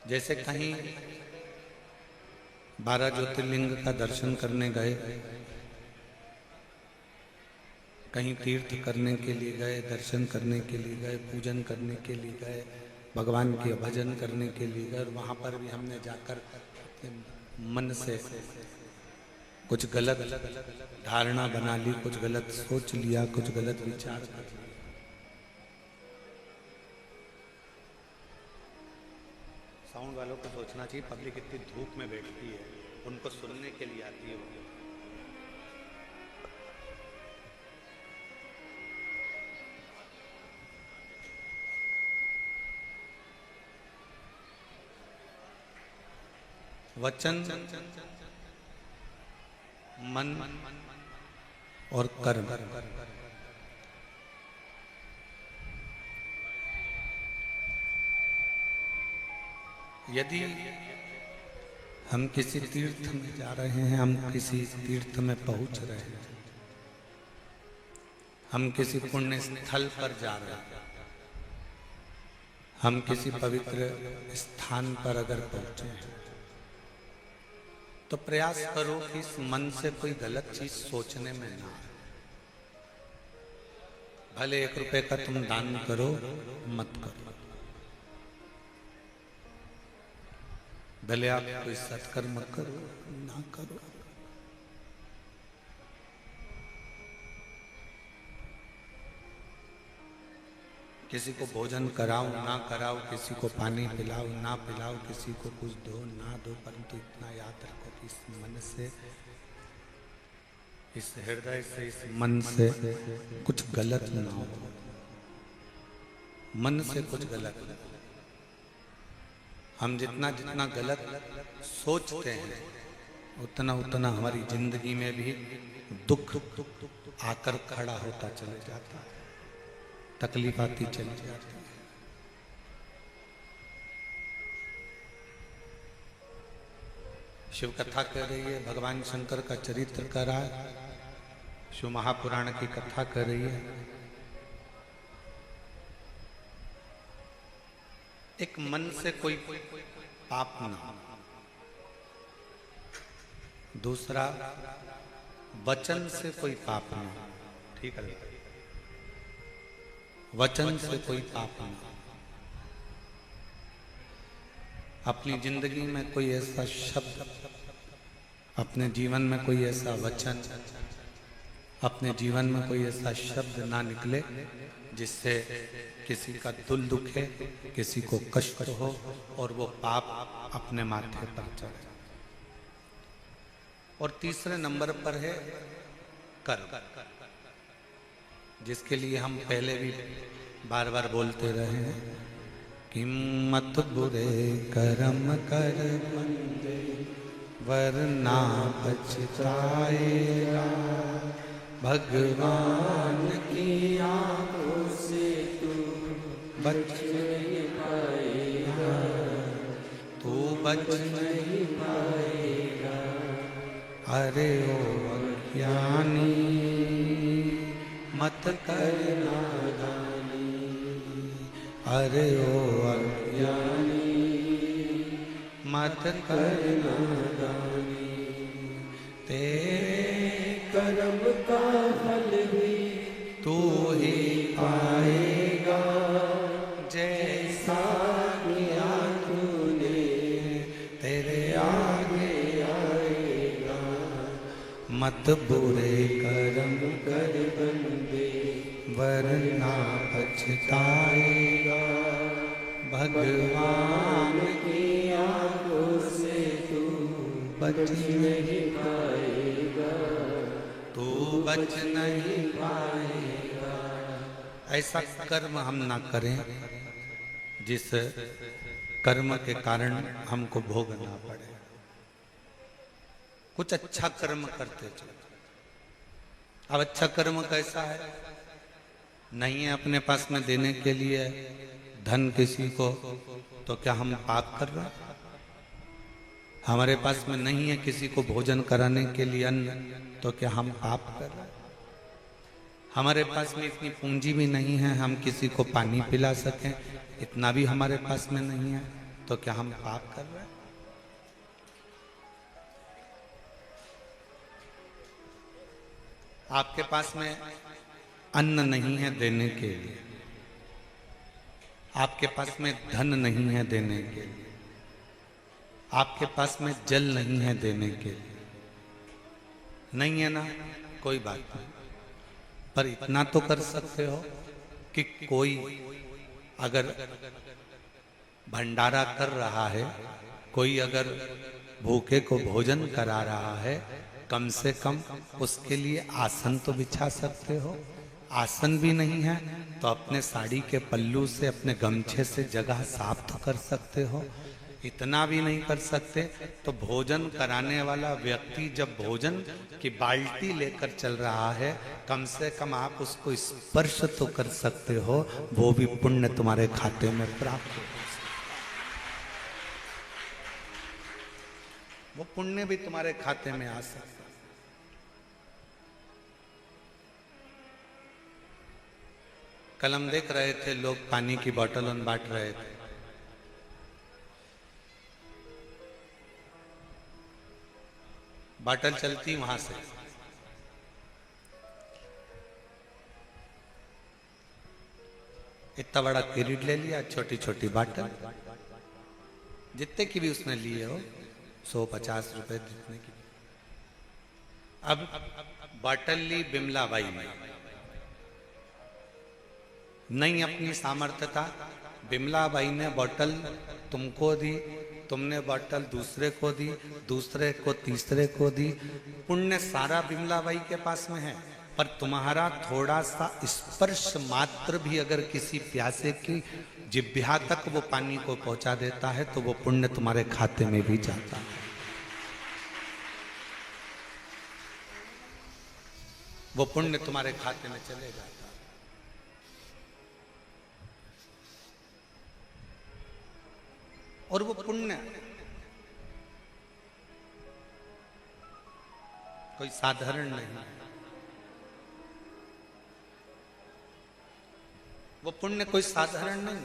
जैसे कहीं 12 ज्योतिर्लिंग का दर्शन करने गए, कहीं तीर्थ करने के लिए गए, दर्शन करने के लिए गए, पूजन करने के लिए गए, भगवान के भजन करने के लिए गए, और वहां पर भी हमने जाकर अपने मन से कुछ गलत धारणा बना ली, कुछ गलत सोच लिया, कुछ गलत विचार कर लिया। साउंड वालों को सोचना चाहिए पब्लिक इतनी धूप में बैठती है, उनको सुनने के लिए आती है। वचन, मन और कर्म, यदि हम किसी तीर्थ में जा रहे हैं, हम किसी तीर्थ में पहुंच रहे हैं, हम किसी पुण्य स्थल पर जा रहे हैं, हम किसी पवित्र स्थान पर अगर पहुंचे हैं, तो प्रयास करो कि इस मन से कोई गलत चीज सोचने में ना आए। भले 1 रुपए का तुम दान करो, मत करो। भले आप कोई सत्कर्म करो, ना करो। किसी को भोजन कराओ, ना कराओ, किसी को पानी पिलाओ, ना पिलाओ, किसी को कुछ दो, ना दो, परंतु इतना याद रखो कि इस मन से, इस हृदय से, इस मन से कुछ गलत ना हो। मन से कुछ गलत ना। हम जितना जितना गलत सोचते हैं, उतना उतना हमारी जिंदगी में भी दुख आकर खड़ा होता चले जाता है, तकलीफ आती चली जाती है। शिव कथा कह रही है, भगवान शंकर का चरित्र कर रहा है, शिव महापुराण की कथा कर रही है। एक मन से कोई पाप ना, दूसरा वचन से कोई पाप ना। ठीक है, वचन से कोई पाप ना। अपनी जिंदगी में कोई ऐसा शब्द, अपने जीवन में कोई ऐसा वचन, अपने जीवन में कोई ऐसा शब्द ना निकले जिससे किसी का दिल दुखे, किसी को कष्ट हो और वो पाप अपने माथे पर चढ़े। और तीसरे नंबर पर है कर्म, जिसके लिए हम पहले भी बार बार बोलते रहे हैं कि मत बुरे कर्म कर बंदे, वरना पछताएगा। भगवान की आंखों से तू बच नहीं पाएगा, तू बच नहीं पाएगा। अरे ओ अज्ञानी, मत कर नादानी। अरे ओ अज्ञानी, मत कर नादानी। तेरे कर्म का फल भी तू ही पाएगा, जैसा किया तूने तेरे आगे आएगा। मत बुरे कर्म कर बंदे, वरना पछताएगा। भगवान की आंखों से तू बच नहीं पाएगा, तू बच नहीं पाएगा। ऐसा कर्म हम ना करें जिस कर्म के कारण हमको भोगना पड़े। कुछ अच्छा कर्म करते चलो। अब अच्छा कर्म कैसा है? नहीं है अपने पास में देने के लिए धन किसी को, तो क्या हम पाप कर रहे हैं? हमारे पास में नहीं है किसी को भोजन कराने के लिए अन्न, तो क्या हम पाप कर रहे हैं? हमारे पास में इतनी पूंजी भी नहीं है हम किसी को पानी पिला सकें, इतना भी हमारे पास में नहीं है, तो क्या हम पाप कर रहे हैं? आपके पास में अन्न नहीं है देने के लिए, आपके पास में धन नहीं है देने के लिए, आपके पास में जल नहीं है देने के लिए, नहीं है ना, कोई बात नहीं, पर इतना तो कर सकते हो कि कोई अगर भंडारा कर रहा है, कोई अगर भूखे को भोजन करा रहा है, कम से कम उसके लिए आसन तो बिछा सकते हो। आसन भी नहीं है तो अपने साड़ी के पल्लू से, अपने गमछे से जगह साफ तो कर सकते हो। इतना भी नहीं कर सकते तो भोजन कराने वाला व्यक्ति जब भोजन की बाल्टी लेकर चल रहा है, कम से कम आप उसको स्पर्श तो कर सकते हो, वो भी पुण्य तुम्हारे खाते में प्राप्त हो, वो पुण्य भी तुम्हारे खाते में आ सकता है। कल हम देख रहे थे लोग पानी की बोतल बांट रहे थे, बोतल चलती वहां से, इतना बड़ा किरीट ले लिया, छोटी छोटी बोतल, जितने की भी उसने लिए हो, 150 रुपए जितने की। अब बोतल ली बिमला बाई ने, नहीं अपनी सामर्थ्य था, बिमला बाई ने बोतल तुमको दी, तुमने बोतल दूसरे को दी, दूसरे को तीसरे को दी, पुण्य सारा बिमला बाई के पास में है, पर तुम्हारा थोड़ा सा स्पर्श मात्र भी अगर किसी प्यासे की जिह्वा तक वो पानी को पहुंचा देता है तो वो पुण्य तुम्हारे खाते में भी जाता है। वो पुण्य तुम्हारे खाते में चले जाता है। और वो पुण्य कोई साधारण नहीं है, वो पुण्य कोई साधारण नहीं,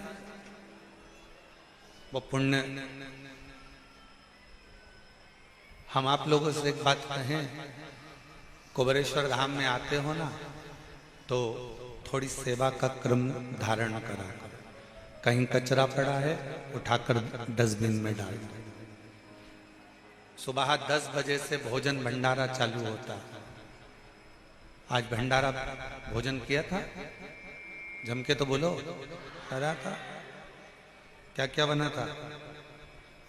वो पुण्य, हम आप लोगों से एक बात कहें, कुबेरेश्वर धाम में आते हो ना तो थोड़ी सेवा का क्रम धारण करा करो। कहीं कचरा पड़ा है उठाकर डस्टबिन में डाल दो। सुबह 10 बजे से भोजन भंडारा चालू होता है। आज भंडारा भोजन किया था, जम के तो बोलो, करा था, क्या क्या बना था?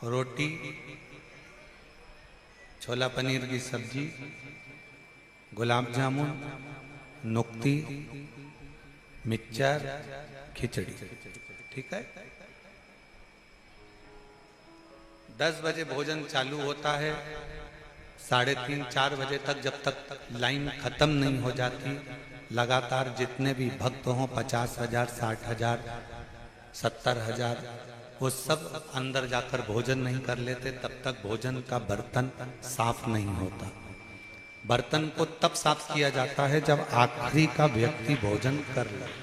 रोटी, छोला पनीर की सब्जी, गुलाब जामुन, नुक्ती, मिक्सचर, खिचड़ी, ठीक है। 10 बजे भोजन चालू होता है, 3:30-4 बजे तक, जब तक लाइन खत्म नहीं हो जाती, लगातार जितने भी भक्त हों, 50,000, 60,000, 70,000, वो सब अंदर जाकर भोजन नहीं कर लेते, तब तक भोजन का बर्तन साफ नहीं होता। बर्तन को तब साफ किया जाता है जब आखिरी का व्यक्ति भोजन कर लेता।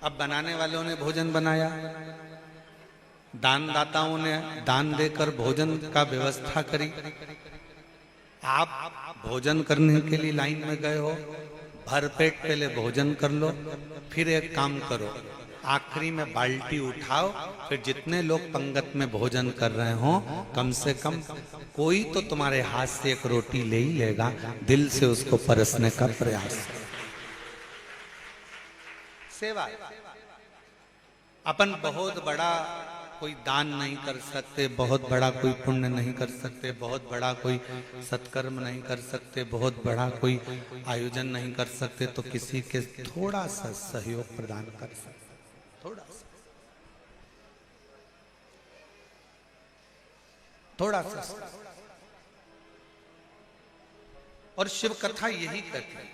अब बनाने वालों ने भोजन बनाया, दानदाताओं ने दान देकर भोजन का व्यवस्था करी, आप भोजन करने के लिए लाइन में गए हो, भरपेट पहले भोजन कर लो, फिर एक काम करो, आखिरी में बाल्टी उठाओ, फिर जितने लोग पंगत में भोजन कर रहे हो, कम से कम कोई तो तुम्हारे हाथ से एक रोटी ले ही लेगा, दिल से उसको परसने का प्रयास। सेवा। अपन बहुत बड़ा कोई दान नहीं कर सकते, बहुत बड़ा कोई पुण्य नहीं कर सकते, बहुत बड़ा कोई सत्कर्म नहीं कर सकते, बहुत बड़ा कोई आयोजन नहीं कर सकते, तो किसी के थोड़ा सा सहयोग प्रदान कर सकते, थोड़ा सा, थोड़ा सा। और शिव कथा यही कहती है,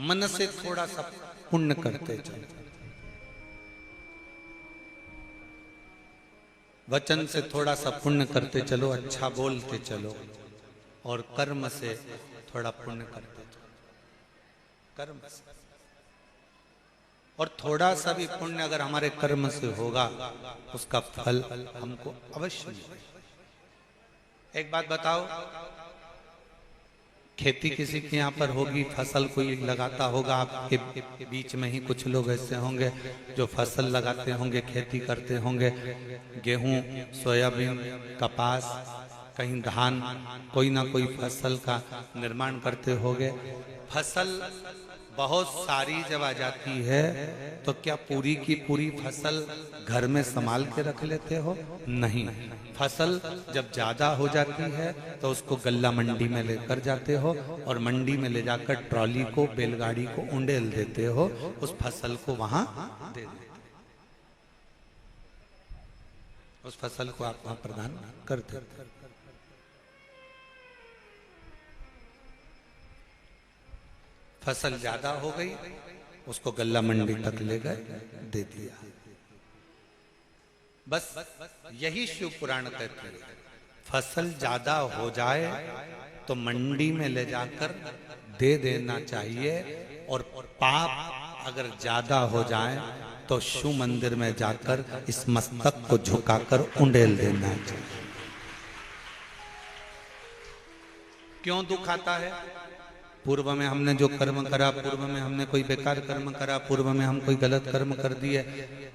मन से थोड़ा सा पुण्य करते चलो, वचन से थोड़ा सा पुण्य करते चलो, अच्छा बोलते चलो, और कर्म से थोड़ा पुण्य करते चलो, कर्म से। और थोड़ा सा भी पुण्य अगर हमारे कर्म से होगा उसका फल हमको अवश्य मिलेगा। एक बात बताओ, खेती किसी के यहाँ पर होगी, फसल कोई लगाता होगा, आपके बीच में ही कुछ लोग ऐसे होंगे जो फसल लगाते होंगे, खेती करते होंगे, गेहूं, सोयाबीन, कपास, कहीं धान, कोई ना कोई फसल का निर्माण करते होंगे। फसल बहुत सारी जब आ जाती है तो क्या पूरी की पूरी फसल घर में संभाल के रख लेते हो? नहीं। फसल जब ज्यादा हो जाती है तो उसको गल्ला मंडी में लेकर जाते हो और मंडी में ले जाकर ट्रॉली को, बैलगाड़ी को उंडेल देते हो, उस फसल को वहां दे देते, उस फसल को आप वहां प्रदान कर देते। फसल ज्यादा हो गई, उसको गल्ला मंडी तक ले गए, दे दिया। बस यही शिव पुराण कहते हैं, फसल ज्यादा हो जाए तो मंडी में ले जाकर दे देना चाहिए, और पाप अगर ज्यादा हो जाए तो शिव मंदिर में जाकर इस मस्तक को झुकाकर उंडेल देना चाहिए। क्यों दुख आता है? पूर्व में हमने जो कर्म करा, पूर्व में हमने कोई बेकार कर्म करा, पूर्व में हम कोई गलत कर्म कर दिए,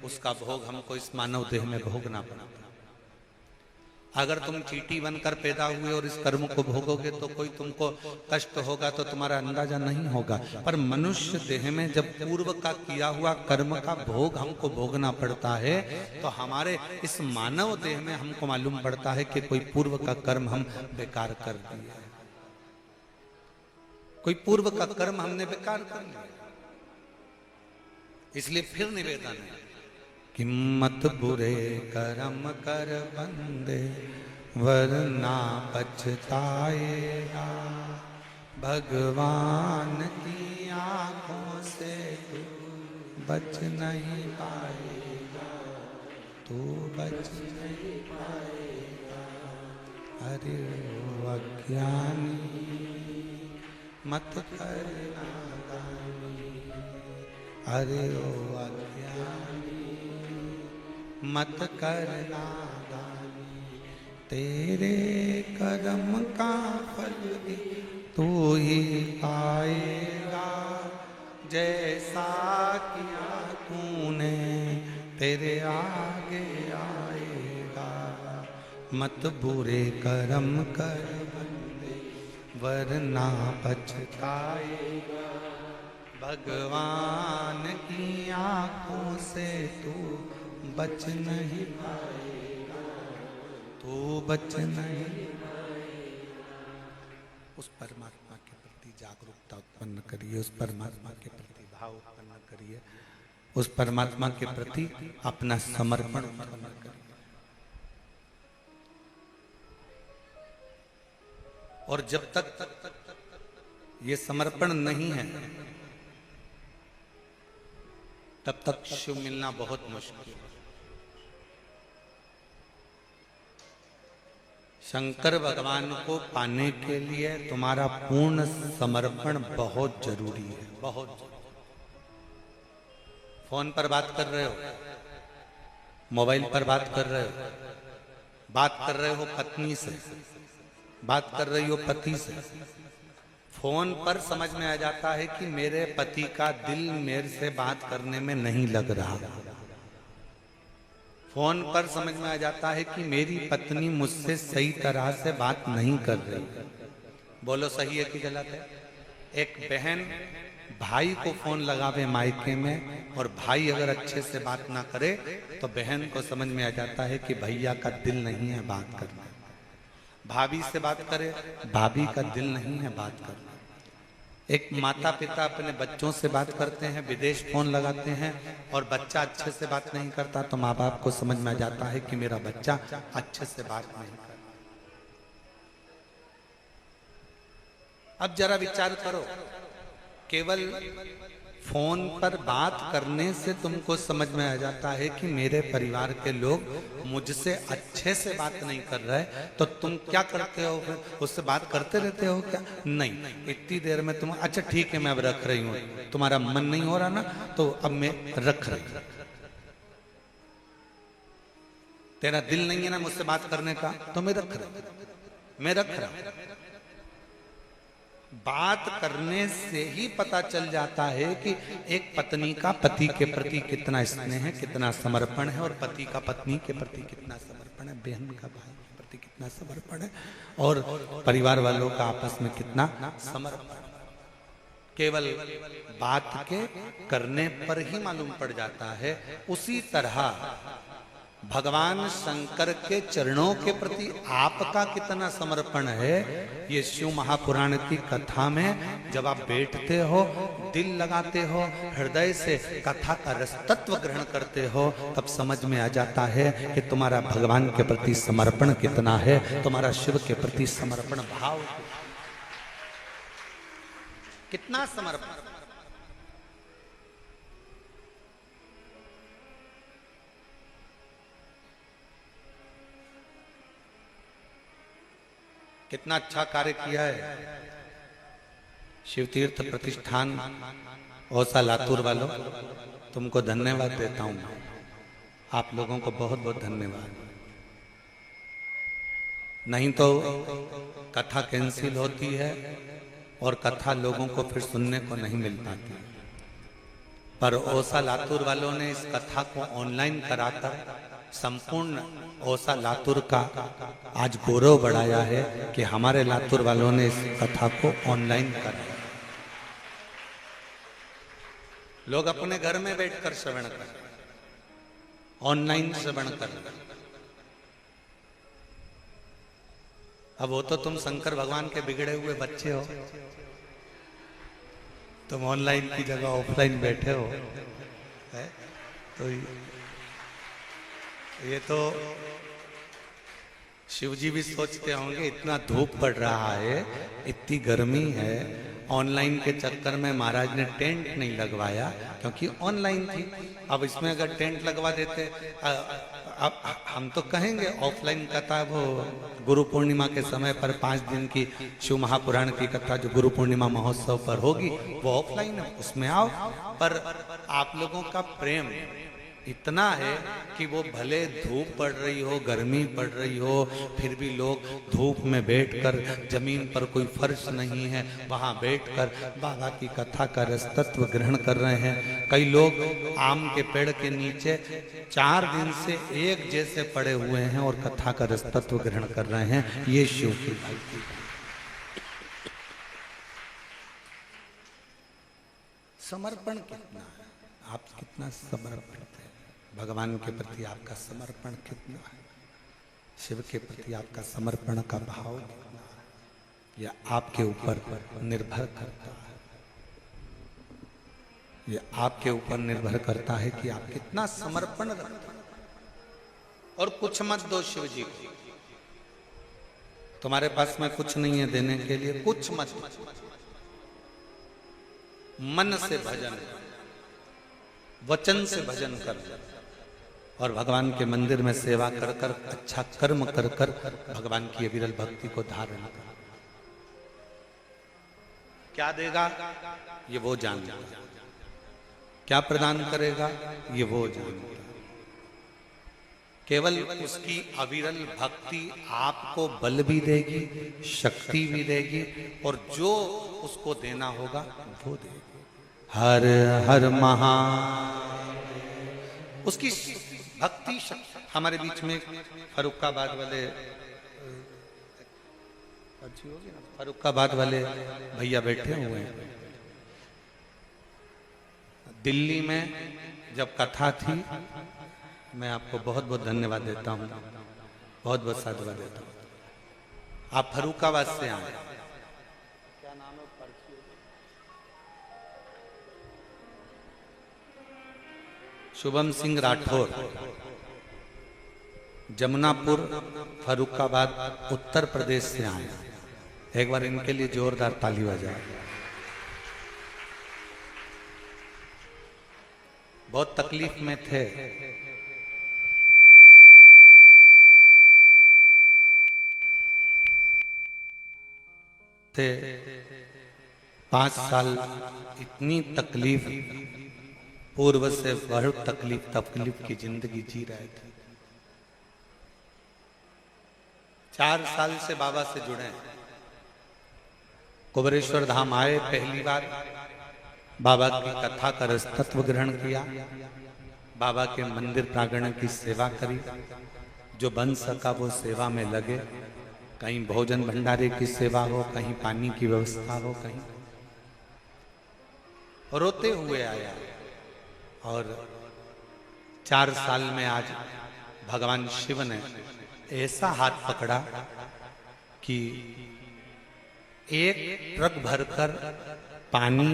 उसका भोग हमको इस मानव देह में भोगना पड़ा। अगर तुम चींटी बनकर पैदा हुए और इस कर्म को भोगोगे तो कोई तुमको कष्ट होगा तो तुम्हारा अंदाजा नहीं होगा। पर मनुष्य देह में जब पूर्व का किया हुआ कर्म का भोग हमको भोगना पड़ता है तो हमारे इस मानव देह में हमको मालूम पड़ता है कि कोई पूर्व का कर्म हम बेकार कर दिया, कोई पूर्व का कर्म हमने बेकार कर लिया। इसलिए फिर निवेदन है कि मत बुरे कर्म कर बंदे वरना पछताएगा, भगवान की आंखों से तू बच नहीं पाएगा, तू बच नहीं पाएगा। अरे ओ अज्ञानी मत कर नादानी, अरे ओ अज्ञानी मत कर नादानी, तेरे कर्म का फल भी तू ही पाएगा, जैसा किया तूने तेरे आगे आएगा। मत बुरे कर्म कर वरना पछताएगा, भगवान की आंखों से तू बच नहीं पाएगा, तू बच नहीं पाएगा। उस परमात्मा के प्रति जागरूकता उत्पन्न करिए, उस परमात्मा के प्रति भाव उत्पन्न करिए, उस परमात्मा के प्रति अपना समर्पण उत्पन्न करिए। और जब तक ये समर्पण नहीं है तब तक शिव मिलना बहुत मुश्किल है। शंकर भगवान को पाने के लिए तुम्हारा पूर्ण समर्पण बहुत जरूरी है, बहुत जरूरी। फोन पर बात कर रहे हो, मोबाइल पर बात कर रहे हो, बात कर रहे हो पत्नी से, बात कर रही हो पति से, फोन पर समझ में आ जाता है कि मेरे पति का दिल मेरे से बात करने में नहीं लग रहा। फोन पर समझ में आ जाता है कि मेरी पत्नी मुझसे सही तरह से बात नहीं कर रही। बोलो सही है कि गलत है? एक बहन भाई को फोन लगावे मायके में और भाई अगर अच्छे से बात ना करे तो बहन को समझ में आ जाता है कि भैया का दिल नहीं है बात करना। भाभी से बात करे, भाभी का दिल नहीं है बात करना। एक माता पिता अपने बच्चों से बात करते हैं, विदेश फोन लगाते हैं और बच्चा अच्छे से बात नहीं करता तो माँ बाप को समझ में आ जाता है कि मेरा बच्चा अच्छे से बात नहीं करता। अब जरा विचार करो, केवल फोन पर बात करने से तुमको समझ में आ जाता है कि मेरे परिवार के लोग मुझसे अच्छे से बात नहीं कर रहे, तो तुम क्या करते हो फिर? उससे बात करते रहते हो क्या? नहीं, इतनी देर में तुम अच्छा ठीक है मैं अब रख रही हूँ, तुम्हारा मन नहीं हो रहा ना, तो अब मैं रख रही हूँ। तेरा दिल नहीं है ना मुझसे बात करने का, तो मैं रख रहा हूं। बात करने से ही पता चल जाता है कि एक पत्नी का पति के प्रति कितना स्नेह है, कितना समर्पण है, और पति का पत्नी के प्रति कितना समर्पण है, बहन का भाई के प्रति कितना समर्पण है, और परिवार वालों का आपस में कितना समर्पण। केवल बात के करने पर ही मालूम पड़ जाता है। उसी तरह भगवान शंकर के चरणों के प्रति आपका कितना समर्पण है, ये शिव महापुराण की कथा में जब आप बैठते हो, दिल लगाते हो, हृदय से कथा का रस तत्व ग्रहण करते हो, तब समझ में आ जाता है कि तुम्हारा भगवान के प्रति समर्पण कितना है, तुम्हारा शिव के प्रति समर्पण भाव कितना समर्पण। कितना अच्छा कार्य किया है शिव तीर्थ प्रतिष्ठान औसा लातूर वालों, तुमको धन्यवाद देता हूं। आप लोगों को बहुत बहुत धन्यवाद। नहीं तो कथा कैंसिल होती है और कथा लोगों को फिर सुनने को नहीं मिल पाती, पर औसा लातूर वालों ने इस कथा को ऑनलाइन कराकर संपूर्ण औसा लातूर का आज गौरव बढ़ाया है कि हमारे लातूर वालों ने इस कथा को ऑनलाइन कराया। लोग अपने घर में बैठकर श्रवण कर, ऑनलाइन श्रवण कर। अब वो तो तुम शंकर भगवान के बिगड़े हुए बच्चे हो, तुम ऑनलाइन की जगह ऑफलाइन बैठे हो, है? तो ये तो शिवजी भी सोचते होंगे, इतना धूप पड़ रहा है, इतनी गर्मी है, ऑनलाइन के चक्कर में महाराज ने टेंट नहीं लगवाया, क्योंकि ऑनलाइन थी। अब इसमें अगर टेंट लगवा देते, अब हम तो कहेंगे ऑफलाइन कथा वो गुरु पूर्णिमा के समय पर 5 दिन की शिव महापुराण की कथा जो गुरु पूर्णिमा महोत्सव पर होगी वो ऑफलाइन है, उसमें आओ। पर आप लोगों का प्रेम इतना है कि वो भले धूप पड़ रही हो, गर्मी पड़ रही हो, फिर भी लोग धूप में बैठकर, जमीन पर कोई फर्श नहीं है, वहां बैठकर बाबा की कथा का रस तत्व ग्रहण कर रहे हैं। कई लोग आम के पेड़ के नीचे 4 दिन से एक जैसे पड़े हुए हैं और कथा का रस तत्व ग्रहण कर रहे हैं। ये शिव की भक्ति, समर्पण कितना है, आप कितना समर्पण है भगवान के प्रति, आपका समर्पण कितना है, शिव के प्रति आपका समर्पण का भाव कितना है, यह आपके ऊपर निर्भर करता है। यह आपके ऊपर निर्भर करता है कि आप कितना समर्पण रखते हैं। और कुछ मत दो शिव जी को, तुम्हारे पास में कुछ नहीं है देने के लिए, कुछ मत, मन से भजन, वचन से भजन कर, और भगवान के मंदिर में सेवा कर कर, अच्छा कर्म कर कर भगवान की अविरल भक्ति को धारण कर। क्या देगा ये वो जानता, क्या प्रदान करेगा ये वो जानता। केवल उसकी अविरल भक्ति आपको बल भी देगी, शक्ति भी देगी, और जो उसको देना होगा वो देगी। हर हर महा, उसकी भक्ति शक्ति। हमारे बीच में फरुखाबाद वाले, फरुखाबाद वाले भैया बैठे हुए हैं। दिल्ली में जब कथा थी, मैं आपको बहुत बहुत धन्यवाद देता हूँ, बहुत बहुत साधुवाद देता हूँ। आप फरुखाबाद से आए, क्या नाम है? शुभम सिंह राठौर, जमुनापुर, फरुखाबाद, उत्तर प्रदेश से आए। एक बार इनके लिए जोरदार ताली बजाएं। बहुत तकलीफ में थे। थे 5 साल इतनी तकलीफ, पूर्व से बहुत तकलीफ की जिंदगी जी रहे थे। 4 साल से बाबा से जुड़े हैं। कुबरेश्वर धाम आए, पहली बार बाबा की कथा का रसतत्व ग्रहण किया, बाबा के मंदिर प्रांगण की सेवा करी, जो बन सका वो सेवा में लगे। कहीं भोजन भंडारे की सेवा हो, कहीं पानी की व्यवस्था हो, कहीं रोते हुए आया। और 4 साल में आज भगवान शिव ने ऐसा हाथ पकड़ा कि एक ट्रक भरकर पानी,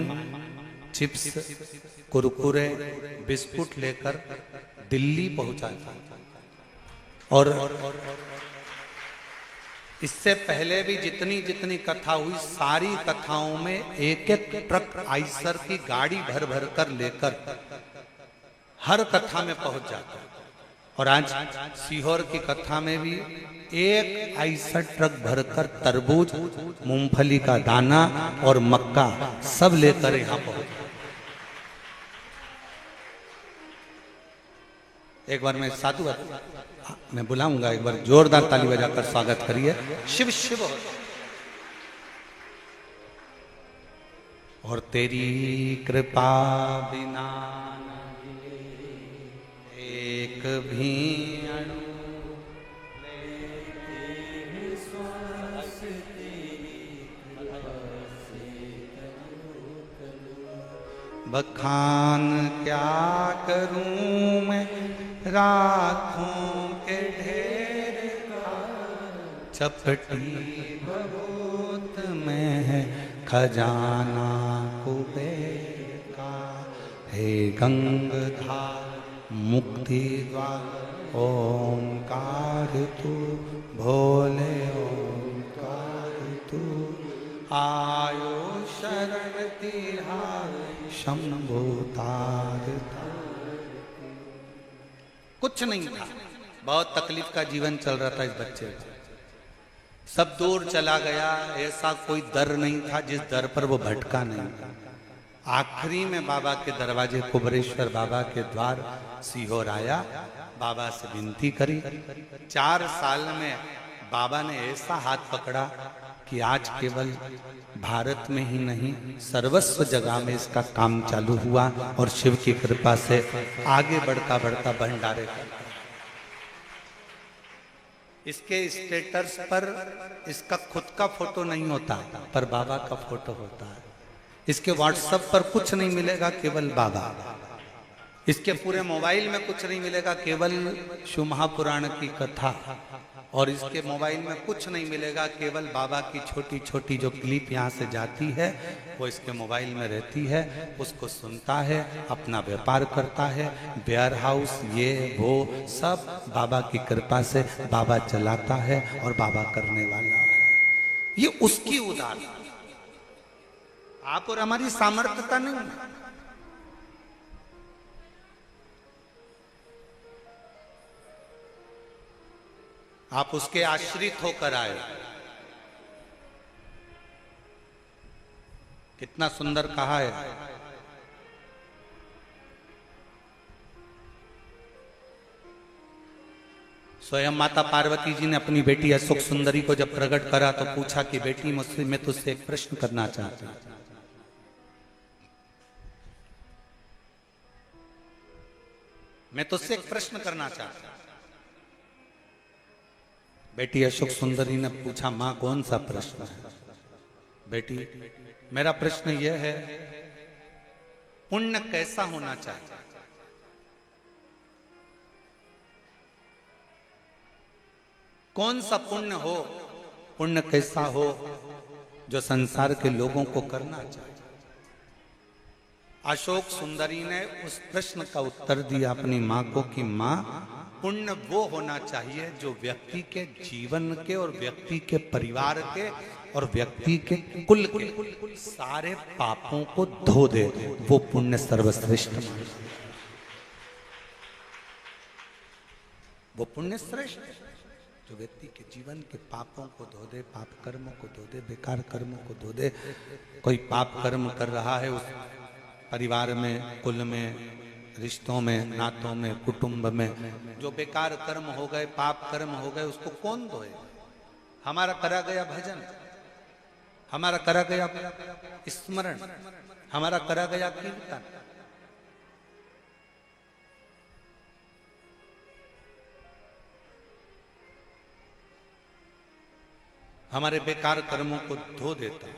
चिप्स, कुरकुरे, बिस्कुट लेकर दिल्ली पहुंचा था। और इससे पहले भी जितनी जितनी कथा हुई, सारी कथाओं में एक एक ट्रक आइसर की गाड़ी भर भर कर लेकर हर कथा में पहुंच जाता। और आज सीहोर की कथा में भी एक आइसर ट्रक भरकर तरबूज, मूंगफली का दाना और मक्का सब लेकर यहां पहुंच। एक बार मैं साधु मैं बुलाऊंगा, एक बार जोरदार ताली बजाकर स्वागत करिए। शिव शिव। और तेरी कृपा बिना एक भी अणु बखान क्या करूं मैं रातों के ढेर का, चपटी बहुत में है खजाना कुबेर का। हे गंगाधार मुक्ति द्वार ओंकार तू, भोले ओंकार तू, आयो शरण तिहार शंभो तार। कुछ नहीं था, बहुत तकलीफ का जीवन चल रहा था इस बच्चे को। सब दूर चला गया, ऐसा कोई दर नहीं था जिस दर पर वो भटका नहीं था। आखिरी में बाबा के दरवाजे, कुबरेश्वर बाबा के द्वार सीहोर आया, बाबा से विनती करी। 4 साल में बाबा ने ऐसा हाथ पकड़ा कि आज केवल भारत में ही नहीं, सर्वस्व जगह में इसका काम चालू हुआ। और शिव की कृपा से आगे बढ़ता बढ़ता भंडारे करता। इसके स्टेटस पर इसका खुद का फोटो नहीं होता, पर बाबा का फोटो होता है। इसके व्हाट्सएप पर कुछ नहीं मिलेगा, केवल बाबा। इसके पूरे मोबाइल में कुछ नहीं मिलेगा, केवल शिव महापुराण की कथा। और इसके मोबाइल में कुछ नहीं मिलेगा, केवल बाबा की छोटी छोटी जो क्लिप यहाँ से जाती है वो इसके मोबाइल में रहती है। उसको सुनता है, अपना व्यापार करता है, वेयर हाउस ये वो सब बाबा की कृपा से बाबा चलाता है और बाबा करने वाला है। ये उसकी उदारता, आप और हमारी सामर्थ्यता नहीं है। आप उसके आश्रित होकर आए। कितना सुंदर कहा है। स्वयं माता पार्वती जी ने अपनी बेटी अशोक सुंदरी को जब प्रकट करा तो पूछा कि बेटी, मुझसे मैं तुझसे एक प्रश्न करना चाहती हूं। मैं तुझसे एक प्रश्न करना चाहता हूं। बेटी अशोक सुंदरी ने पूछा, मां कौन सा प्रश्न है? बेटी, मेरा प्रश्न यह है, पुण्य कैसा होना चाहिए? कौन सा पुण्य हो, पुण्य कैसा हो जो संसार के लोगों को करना चाहिए? अशोक सुंदरी ने उस प्रश्न का उत्तर दिया अपनी मां को कि मां, पुण्य वो होना चाहिए जो व्यक्ति के जीवन के और व्यक्ति के परिवार के और व्यक्ति के कुल के सारे पापों को धो दे। वो पुण्य सर्वश्रेष्ठ माना। वो पुण्य श्रेष्ठ है जो व्यक्ति के जीवन के पापों को धो दे, पाप कर्मों को धो दे, बेकार कर्मों को धो दे। कोई पाप कर्म कर रहा है उस परिवार में, कुल में, रिश्तों में, नातों में, कुटुंब में जो बेकार कर्म हो गए, पाप कर्म हो गए, उसको कौन धोए? हमारा करा गया भजन, हमारा करा गया स्मरण, हमारा करा गया कीर्तन, हमारे बेकार कर्मों को धो देता है।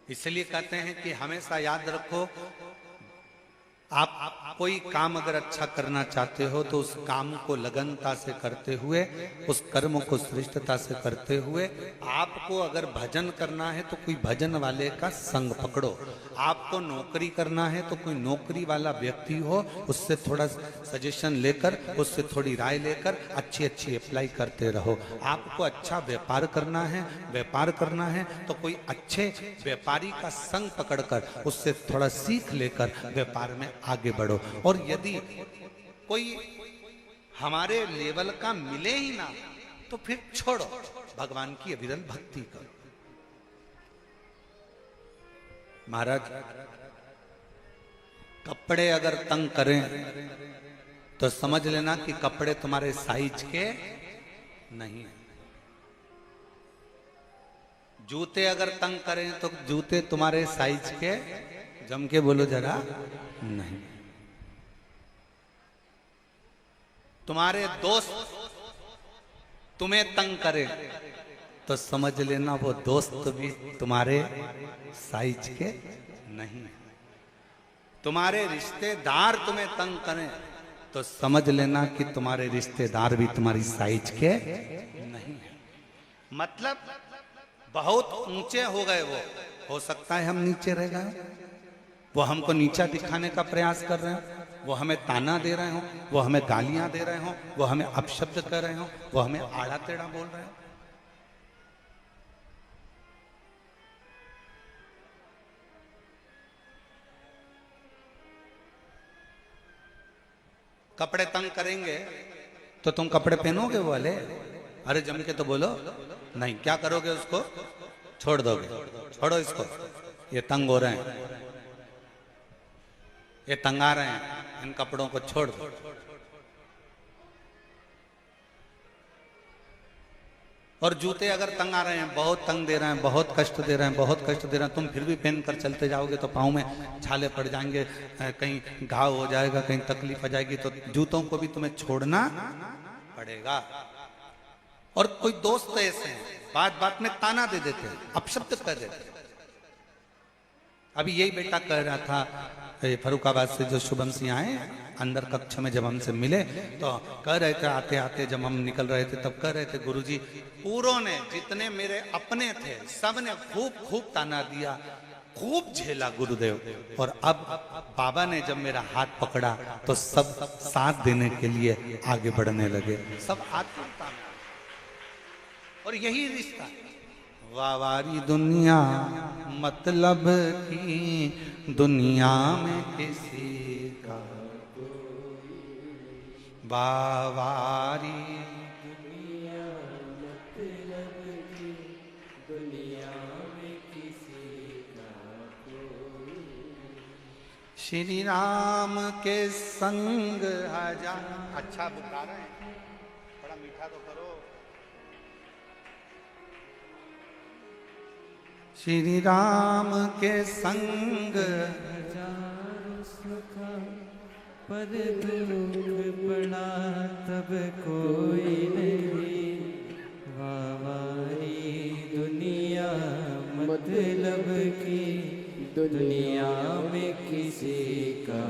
इसलिए कहते हैं कि हमेशा याद रखो, आप कोई काम अगर अच्छा करना चाहते हो तो उस काम को लगनता से करते हुए, उस कर्म को श्रेष्ठता से करते हुए, आपको अगर भजन करना है तो कोई भजन वाले का संग पकड़ो, आपको नौकरी करना है तो कोई नौकरी वाला व्यक्ति हो, उससे थोड़ा सजेशन लेकर, उससे थोड़ी राय लेकर अच्छी अच्छी अप्लाई करते रहो। आपको अच्छा व्यापार करना है, व्यापार करना है तो कोई अच्छे व्यापारी का संग पकड़कर उससे थोड़ा सीख लेकर व्यापार में आगे बढ़ो। और यदि कोई हमारे लेवल का मिले ही ना तो फिर छोड़ो, भगवान की अविरल भक्ति करो। महाराज, कपड़े अगर तंग करें तो समझ लेना कि कपड़े तुम्हारे साइज के नहीं है। जूते अगर तंग करें तो जूते तुम्हारे साइज के, जम के बोलो जरा, नहीं। तुम्हारे दोस्त तुम्हें तंग करे तो समझ लेना वो दोस्त भी तुम्हारे साइज के नहीं। तुम्हारे रिश्तेदार तुम्हें तंग करें तो समझ लेना कि तुम्हारे रिश्तेदार भी तुम्हारी साइज के नहीं। मतलब बहुत ऊंचे हो गए वो, हो सकता है हम नीचे रह गए, वो हमको नीचा दिखाने का प्रयास कर रहे हो, वो हमें ताना दे रहे हो, वो हमें गालियां दे रहे हो, वो हमें अपशब्द कर रहे हो, वो हमें आड़ा टेढ़ा बोल रहे हो। कपड़े तंग करेंगे तो तुम कपड़े पहनोगे वो वाले? अरे जम के तो बोलो, नहीं। क्या करोगे? उसको छोड़ दोगे। छोड़ो इसको, ये तंग हो रहे हैं, ये तंगा रहे हैं, इन कपड़ों को छोड़ दो। और जूते अगर तंग आ रहे हैं, बहुत तंग दे रहे हैं, बहुत कष्ट दे रहे हैं, बहुत कष्ट दे रहे हैं, तुम फिर भी पहन कर चलते जाओगे तो पाँव में छाले पड़ जाएंगे, कहीं घाव हो जाएगा, कहीं तकलीफ आ जाएगी, तो जूतों को भी तुम्हें छोड़ना पड़ेगा। और कोई दोस्त ऐसे हैं, बात बात में ताना दे देते हैं, अपशब्द कर देते हैं। अभी यही बेटा कह रहा था, फरुखाबाद से जो शुभम सिंह आए अंदर कक्ष में, जब हमसे मिले तो कह रहे थे, आते आते जब हम निकल रहे थे तब कह रहे थे, गुरुजी पूरों ने, जितने मेरे अपने थे, सब ने खूब खूब ताना दिया, खूब झेला गुरुदेव। और अब बाबा ने जब मेरा हाथ पकड़ा तो सब साथ देने के लिए आगे बढ़ने लगे, सब आत्मीयता में। और यही रिश्ता, वावारी दुनिया मतलब की दुनिया में किसी का, वावारी दुनिया मतलब की दुनिया में किसी का कोई। श्री राम के संग हजार। अच्छा बुला रहे हैं, बड़ा मीठा तो करो। श्री राम के संग हजारों सुख, पर दुख बड़ा तब कोई नहीं। वावारी दुनिया मतलब की दुनिया में किसी का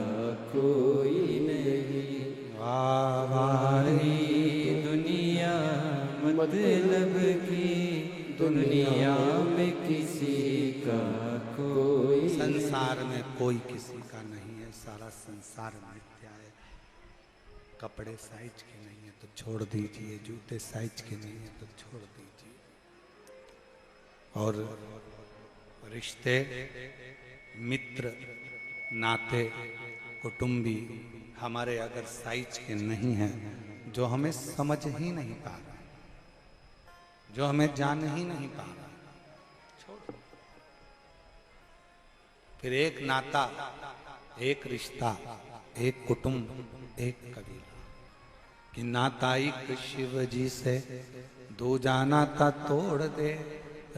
कोई नहीं। वावारी दुनिया मतलब की दुनिया में किसी का कोई। संसार में कोई किसी का नहीं है, सारा संसार मिथ्या है। कपड़े साइज के नहीं है तो छोड़ दीजिए, जूते साइज के नहीं है तो छोड़ दीजिए। और रिश्ते, मित्र, नाते, कुटुंबी हमारे अगर साइज के नहीं हैं जो हमें समझ ही नहीं पा रहा, जो हमें जान ही नहीं पा रहा। फिर एक नाता, एक रिश्ता, एक कुटुंब, एक कबीला कि नाता एक शिव जी से दूजा नाता तोड़ दे,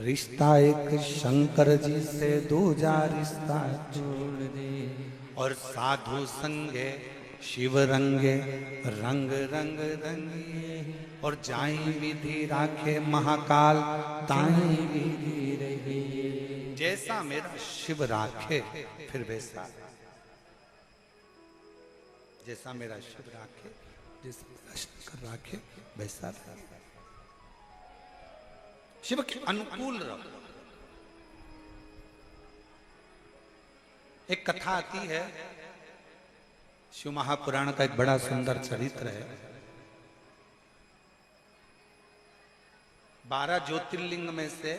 रिश्ता एक शंकर जी से दूजा रिश्ता जोड़ दे। और साधु संगे शिव रंगे रंग रंग रंगिए, और जाई विधि राखे महाकाल ताई विधि रही। जैसा मेरा शिव राखे फिर वैसा, जैसा मेरा शिव राखे, जैसा मेरा शंकर राखे वैसा रहे। शिव के अनुकूल रहो। एक कथा आती है, शिव महापुराण का एक बड़ा सुंदर चरित्र है। 12 ज्योतिर्लिंग में से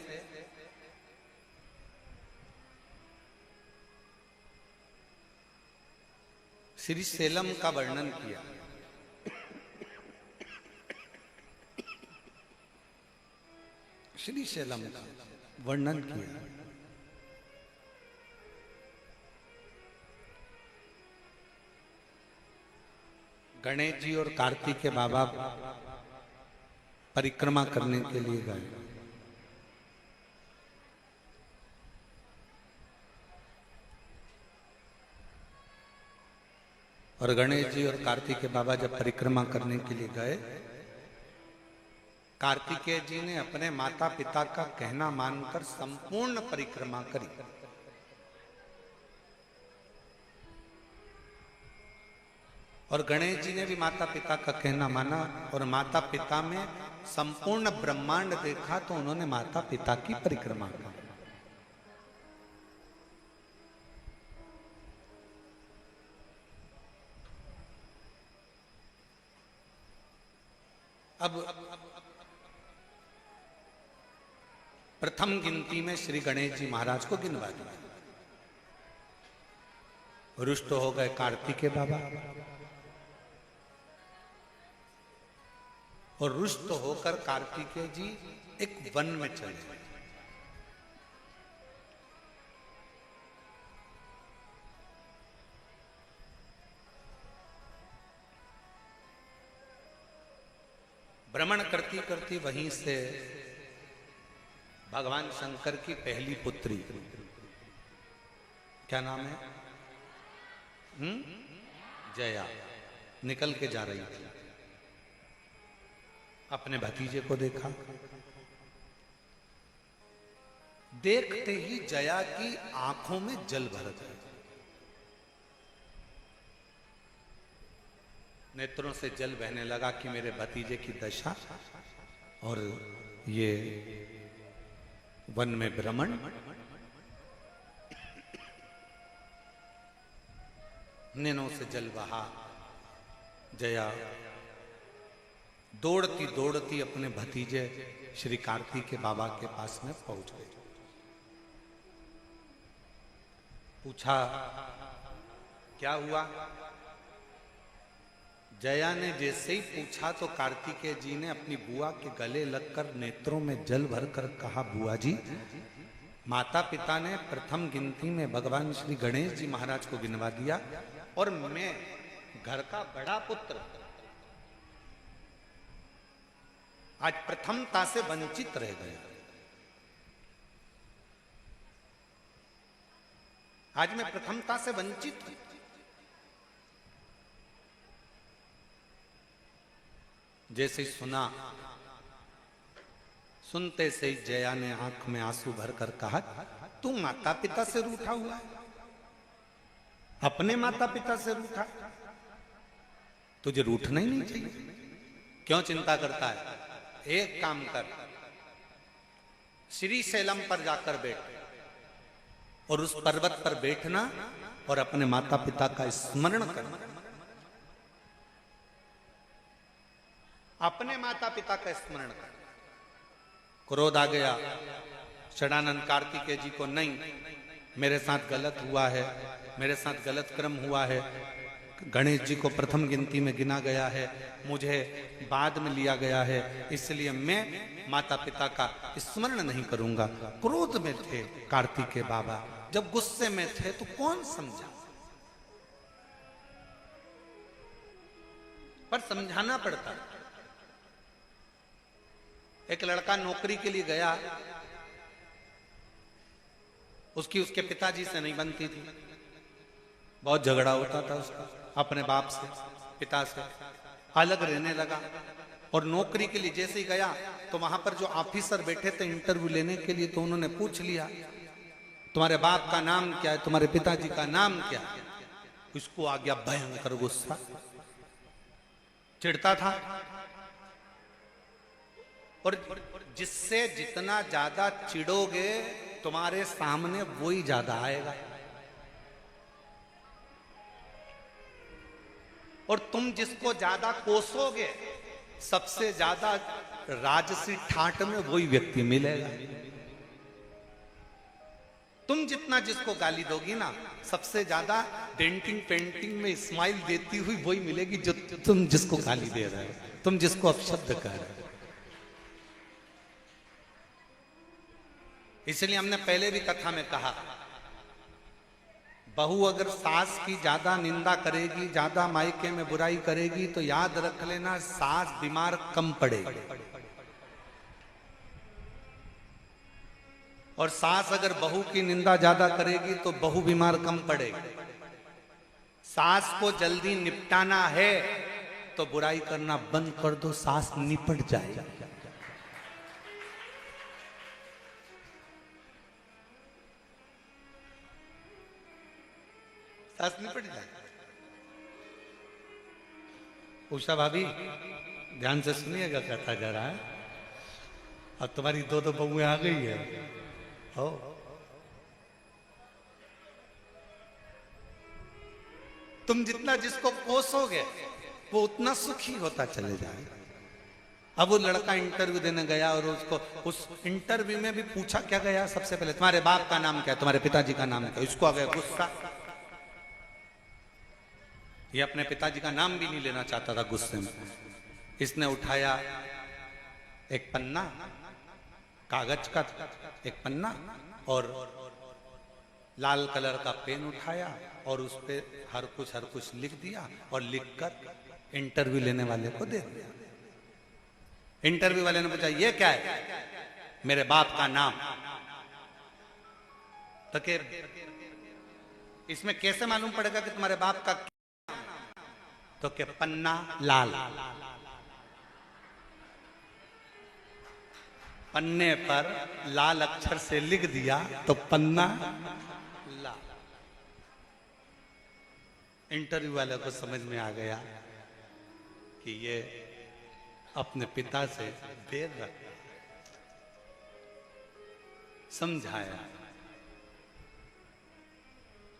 श्री सेलम का वर्णन किया। श्री सेलम का वर्णन किया। गणेश जी और कार्तिकेय बाबा परिक्रमा करने के लिए गए। और गणेश जी और कार्तिकेय बाबा जब परिक्रमा करने के लिए गए, कार्तिकेय जी ने अपने माता पिता का कहना मानकर संपूर्ण परिक्रमा करी। और गणेश जी ने भी माता पिता का कहना माना, और माता पिता में संपूर्ण ब्रह्मांड देखा तो उन्होंने माता पिता की परिक्रमा की। अब प्रथम गिनती में श्री गणेश जी महाराज को गिनवा दिया। रुष्ट हो गए कार्तिकेय बाबा, और रुष्ट होकर कार्तिकेय जी एक वन में चले गए। भ्रमण करती करती वहीं से भगवान शंकर की पहली पुत्री, क्या नाम है, जया, निकल के जा रही थी। अपने भतीजे को देखा, देखते ही जया की आंखों में जल भर गया। नेत्रों से जल बहने लगा कि मेरे भतीजे की दशा और ये वन में भ्रमण। नैनों से जल बहा। जया दौड़ती दौड़ती अपने भतीजे श्री कार्तिकेय बाबा के पास में पहुंच गई। पूछा क्या हुआ। जया ने जैसे ही पूछा तो कार्तिकेय जी ने अपनी बुआ के गले लगकर नेत्रों में जल भरकर कहा, बुआ जी, माता पिता ने प्रथम गिनती में भगवान श्री गणेश जी महाराज को गिनवा दिया, और मैं घर का बड़ा पुत्र आज प्रथमता से वंचित रह गया। आज मैं प्रथमता से वंचित हूं। जैसे ही सुना, सुनते से ही जया ने आंख में आंसू भरकर कहा, तू माता पिता से रूठा हुआ है, अपने माता पिता से रूठा, तुझे रूठना ही नहीं चाहिए, क्यों चिंता करता है। एक काम कर, श्री सेलम पर जाकर बैठ और उस पर्वत पर बैठना और अपने माता पिता का स्मरण करना। अपने माता पिता का स्मरण कर। क्रोध आ गया षडानंद कार्तिकेय जी को, नहीं, मेरे साथ गलत हुआ है, मेरे साथ गलत कर्म हुआ है, गणेश जी को प्रथम गिनती में गिना गया है, मुझे बाद में लिया गया है, इसलिए मैं माता पिता का स्मरण नहीं करूंगा। क्रोध में थे कार्तिकेय बाबा, जब गुस्से में थे तो कौन समझा, पर समझाना पड़ता। एक लड़का नौकरी के लिए गया, उसकी उसके पिताजी से नहीं बनती थी, बहुत झगड़ा होता था उसका अपने बाप से, पिता से, अलग रहने लगा। और नौकरी के लिए जैसे ही गया तो वहां पर जो ऑफिसर बैठे थे इंटरव्यू लेने के लिए, तो उन्होंने पूछ लिया तुम्हारे बाप का नाम क्या है, तुम्हारे पिताजी का नाम क्या है। उसको आ गया भयंकर गुस्सा, चिढ़ता था। और जिससे जितना ज्यादा चिढ़ोगे तुम्हारे सामने वो ही ज्यादा आएगा, और तुम जिसको ज्यादा कोसोगे सबसे ज्यादा राजसी ठाट में वही व्यक्ति मिलेगा। तुम जितना जिसको गाली दोगी ना, सबसे ज्यादा डेंटिंग पेंटिंग में स्माइल देती हुई वही मिलेगी जो तुम जिसको गाली दे रहे हो, तुम जिसको अपशब्द कह रहे हो। इसलिए हमने पहले भी कथा में कहा, बहू अगर सास की ज्यादा निंदा करेगी, ज्यादा मायके में बुराई करेगी, तो याद रख लेना सास बीमार कम पड़ेगी, और सास अगर बहू की निंदा ज्यादा करेगी तो बहू बीमार कम पड़ेगी। सास को जल्दी निपटाना है तो बुराई करना बंद कर दो, सास निपट जाएगी। सास निपट जाए। उषा भाभी ध्यान से सुनिएगा कथा जरा, अब तुम्हारी दो बहुएं आ गई है हो। तुम जितना जिसको कोसोगे वो उतना सुखी होता चले जाएगा। अब वो लड़का इंटरव्यू देने गया और उसको उस इंटरव्यू में भी पूछा क्या गया, सबसे पहले तुम्हारे बाप का नाम क्या है, तुम्हारे पिताजी का नाम क्या है। इसको आ गया गुस्सा, ये अपने पिताजी का नाम भी नहीं लेना चाहता था गुस्से में। इसने उठाया एक पन्ना, कागज का एक पन्ना, और लाल कलर का पेन उठाया और उस पे हर कुछ लिख दिया, और लिखकर इंटरव्यू लेने वाले को दे दिया। इंटरव्यू वाले ने पूछा ये क्या है, मेरे बाप का नाम। तो के इसमें कैसे मालूम पड़ेगा कि तुम्हारे बाप का, तो के पन्ना लाल, पन्ने पर लाल अक्षर से लिख दिया तो पन्ना लाल। इंटरव्यू वाले को समझ में आ गया कि ये अपने पिता से देर रखा, समझाया।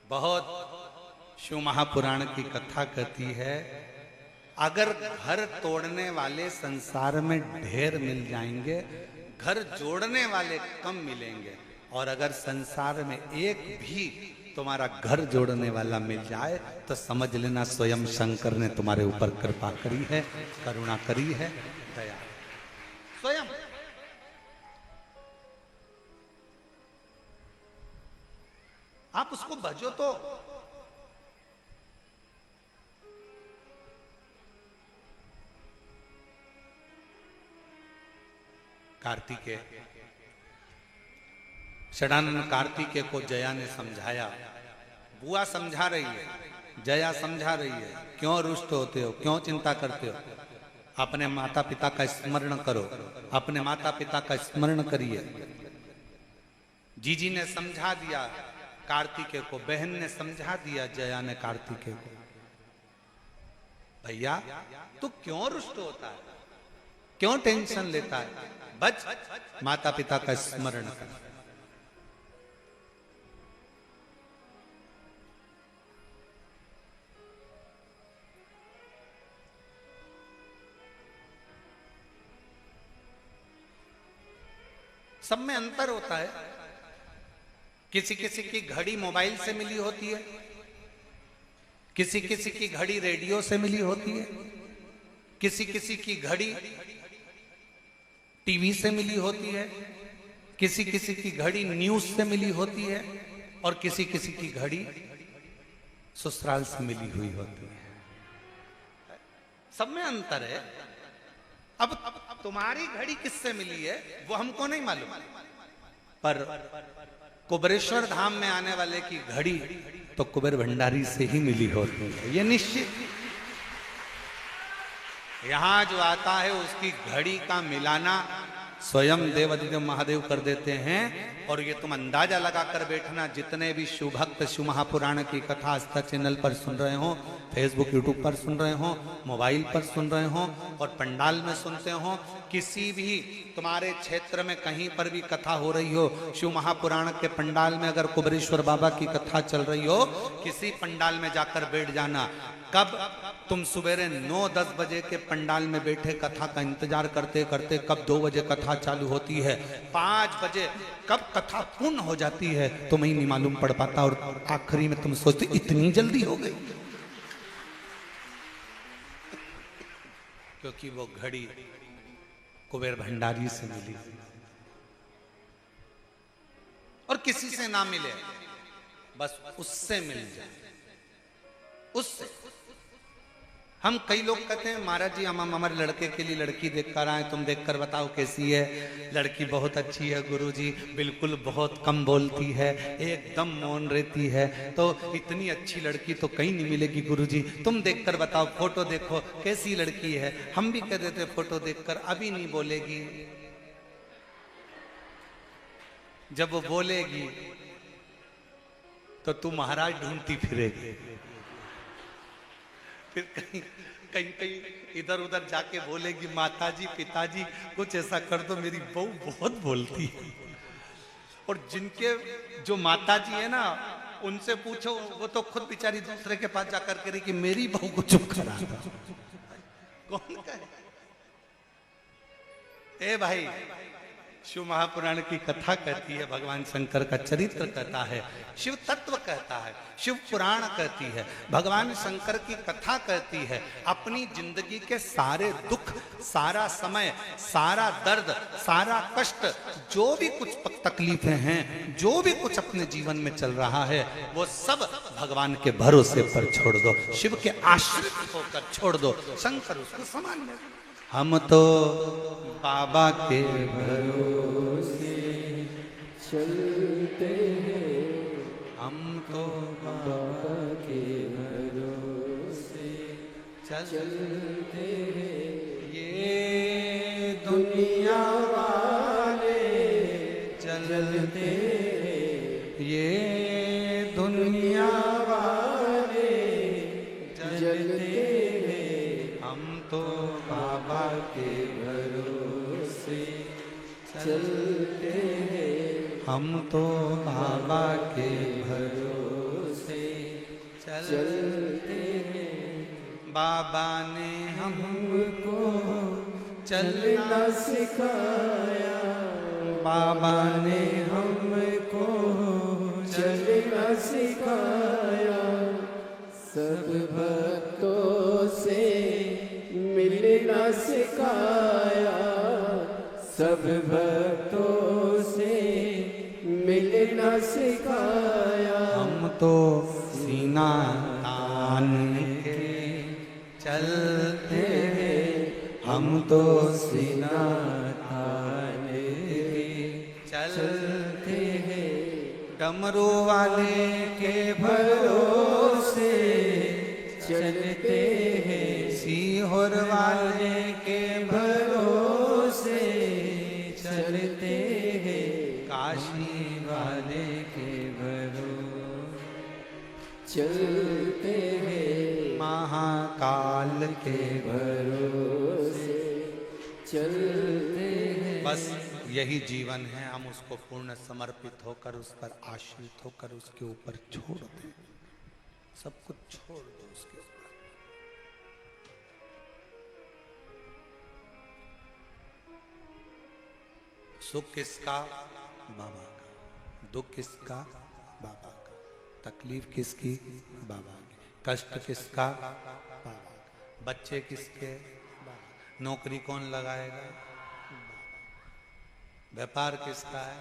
बहुत शिव महापुराण की कथा कहती है, अगर घर तोड़ने वाले संसार में ढेर मिल जाएंगे, घर जोड़ने वाले कम मिलेंगे, और अगर संसार में एक भी तुम्हारा घर जोड़ने वाला मिल जाए तो समझ लेना स्वयं शंकर ने तुम्हारे ऊपर कृपा करी है, करुणा करी है, दया स्वयं। आप उसको भजो तो। कार्तिकेय, षडानन कार्तिकेय को जया ने समझाया। बुआ समझा रही है, जया समझा रही है, क्यों रुष्ट होते हो, क्यों चिंता करते हो, अपने माता पिता का स्मरण करो, अपने माता पिता का स्मरण करिए। जीजी ने समझा दिया कार्तिकेय को, बहन ने समझा दिया जया ने कार्तिकेय को, भैया तू क्यों रुष्ट होता है, क्यों टेंशन लेता है, बच माता पिता का स्मरण कर। सब में अंतर होता है। किसी किसी की घड़ी मोबाइल से मिली होती है, किसी किसी की घड़ी रेडियो से मिली होती है, किसी किसी की घड़ी टीवी से मिली होती है, किसी किसी की घड़ी न्यूज से मिली होती है, और किसी किसी की घड़ी ससुराल से मिली हुई होती है। सब में अंतर है। अब तुम्हारी घड़ी किससे मिली है वो हमको नहीं मालूम, पर कुबेरेश्वर धाम में आने वाले की घड़ी तो कुबेर भंडारी से ही मिली होती है, ये निश्चित। यहां जो आता है उसकी घड़ी का मिलाना स्वयं देवादिदेव महादेव कर देते हैं। और ये तुम अंदाजा लगा कर बैठना, जितने भी शिव भक्त शिव महापुराण की कथा आस्था चैनल पर सुन रहे हो, फेसबुक यूट्यूब पर सुन रहे हो, मोबाइल पर सुन रहे हो और पंडाल में सुनते हो, किसी भी तुम्हारे क्षेत्र में कहीं पर भी कथा हो रही हो, शिव महापुराण के पंडाल में अगर कुबेरेश्वर बाबा की कथा चल रही हो, किसी पंडाल में जाकर बैठ जाना। कब तुम सवेरे 9-10 बजे के पंडाल में बैठे कथा का इंतजार करते करते कब 2 बजे कथा चालू होती है, 5 बजे कब कथा पूर्ण हो जाती है तुम्हें नहीं मालूम पड़ पाता, और आखिरी में तुम सोचते इतनी जल्दी हो गई, क्योंकि वो घड़ी कुबेर भंडारी से मिली। और किसी से ना मिले, बस उससे मिल जाए, उससे। हम कई लोग कहते हैं महाराज जी हम हमारे लड़के के लिए लड़की देख कर आए, तुम देख कर बताओ कैसी है। लड़की बहुत अच्छी है गुरुजी, बिल्कुल बहुत कम बोलती है, एकदम मौन रहती है, तो इतनी अच्छी लड़की तो कहीं नहीं मिलेगी गुरुजी, तुम देख कर बताओ, फोटो देखो कैसी लड़की है। हम भी कह देते फोटो देखकर, अभी नहीं बोलेगी, जब वो बोलेगी तो तू महाराज ढूंढती फिरेगी, फिर कहीं कहीं कहीं इधर उधर जाके बोलेगी माताजी पिताजी कुछ ऐसा कर दो, मेरी बहू बहुत बोलती है। और जिनके जो माताजी है ना, उनसे पूछो, वो तो खुद बेचारी दूसरे के पास जाकर कह रही कि मेरी बहू को चुप करा दो। कौन कहे? ए भाई, शिव महापुराण की कथा कहती है, भगवान शंकर का चरित्र कहता है, शिव तत्व कहता है, शिव पुराण कहती है, भगवान शंकर की कथा कहती है। अपनी जिंदगी के सारे दुख, सारा समय, सारा दर्द, सारा कष्ट, जो भी कुछ तकलीफें हैं, जो भी कुछ अपने जीवन में चल रहा है, वो सब भगवान के भरोसे पर छोड़ दो, शिव के आश्रित होकर छोड़ दो, शंकर उसको समान है। हम तो बाबा के भरोसे चलते हैं, हम तो बाबा के भरोसे चलते हैं, ये दुनिया वाले चलते हैं, ये दुनिया वाले चलते हैं, हम तो बाबा के भरोसे चलते हैं, हम तो बाबा के भरोसे चलते हैं। बाबा ने हमको चलना सिखाया, बाबा ने हमको चलना सिखाया, सब भक्तों से मिलना सिखाया, सब भक्तों से मिलना सिखाया। हम तो सीना तान के चलते हैं, हम तो सीना तान के चलते हैं, डमरू वाले के भरोसे चलते हैं, सीहोर वाले के भरोसे चलते हैं, काशी वाले के भरोसे चलते हैं, महाकाल के भरोसे चलते हैं। बस यही जीवन है, हम उसको पूर्ण समर्पित होकर, उस पर आश्रित होकर, उसके ऊपर छोड़ दें, सब कुछ छोड़ दो उसके ऊपर। सुख किसका? बाबा का। दुख किसका? बाबा का। तकलीफ किसकी? बाबा की। कष्ट किसका? बच्चे किसके? नौकरी कौन लगाएगा? व्यापार किसका है?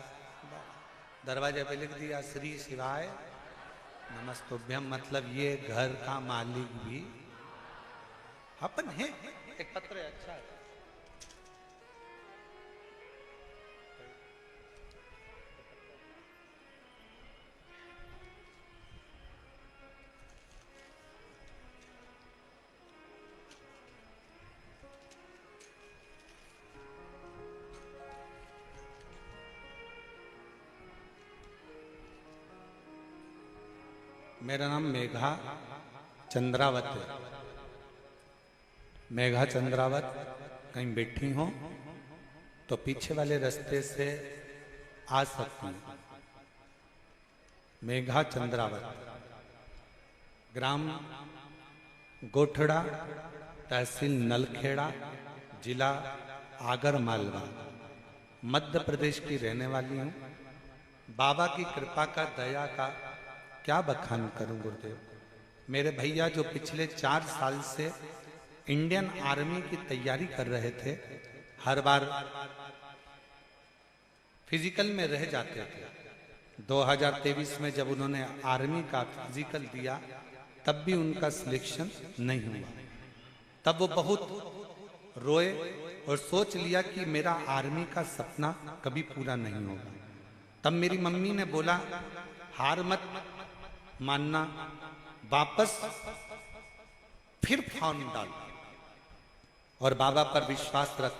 दरवाजे पे लिख दिया श्री शिवाय नमस्तुभ्यम, मतलब ये घर का मालिक भी अपन है। एक पत्र है, अच्छा है। मेरा नाम मेघा चंद्रावत है। मेघा चंद्रावत कहीं बैठी हो तो पीछे वाले रास्ते से आ सकती हूँ। मेघा चंद्रावत, ग्राम गोठड़ा, तहसील नलखेड़ा, जिला आगर मालवा, मध्य प्रदेश की रहने वाली हूँ। बाबा की कृपा का, दया का क्या बखान करूं गुरुदेव। मेरे भैया जो पिछले 4 साल से इंडियन आर्मी की तैयारी कर रहे थे, हर बार फिजिकल में रह जाते थे। 2023 में जब उन्होंने आर्मी का फिजिकल दिया तब भी उनका सिलेक्शन नहीं हुआ। तब वो बहुत रोए और सोच लिया कि मेरा आर्मी का सपना कभी पूरा नहीं होगा। तब मेरी मम्मी ने बोला हार मत मानना, वापस फिर फॉर्म डाल और बाबा पर विश्वास रख,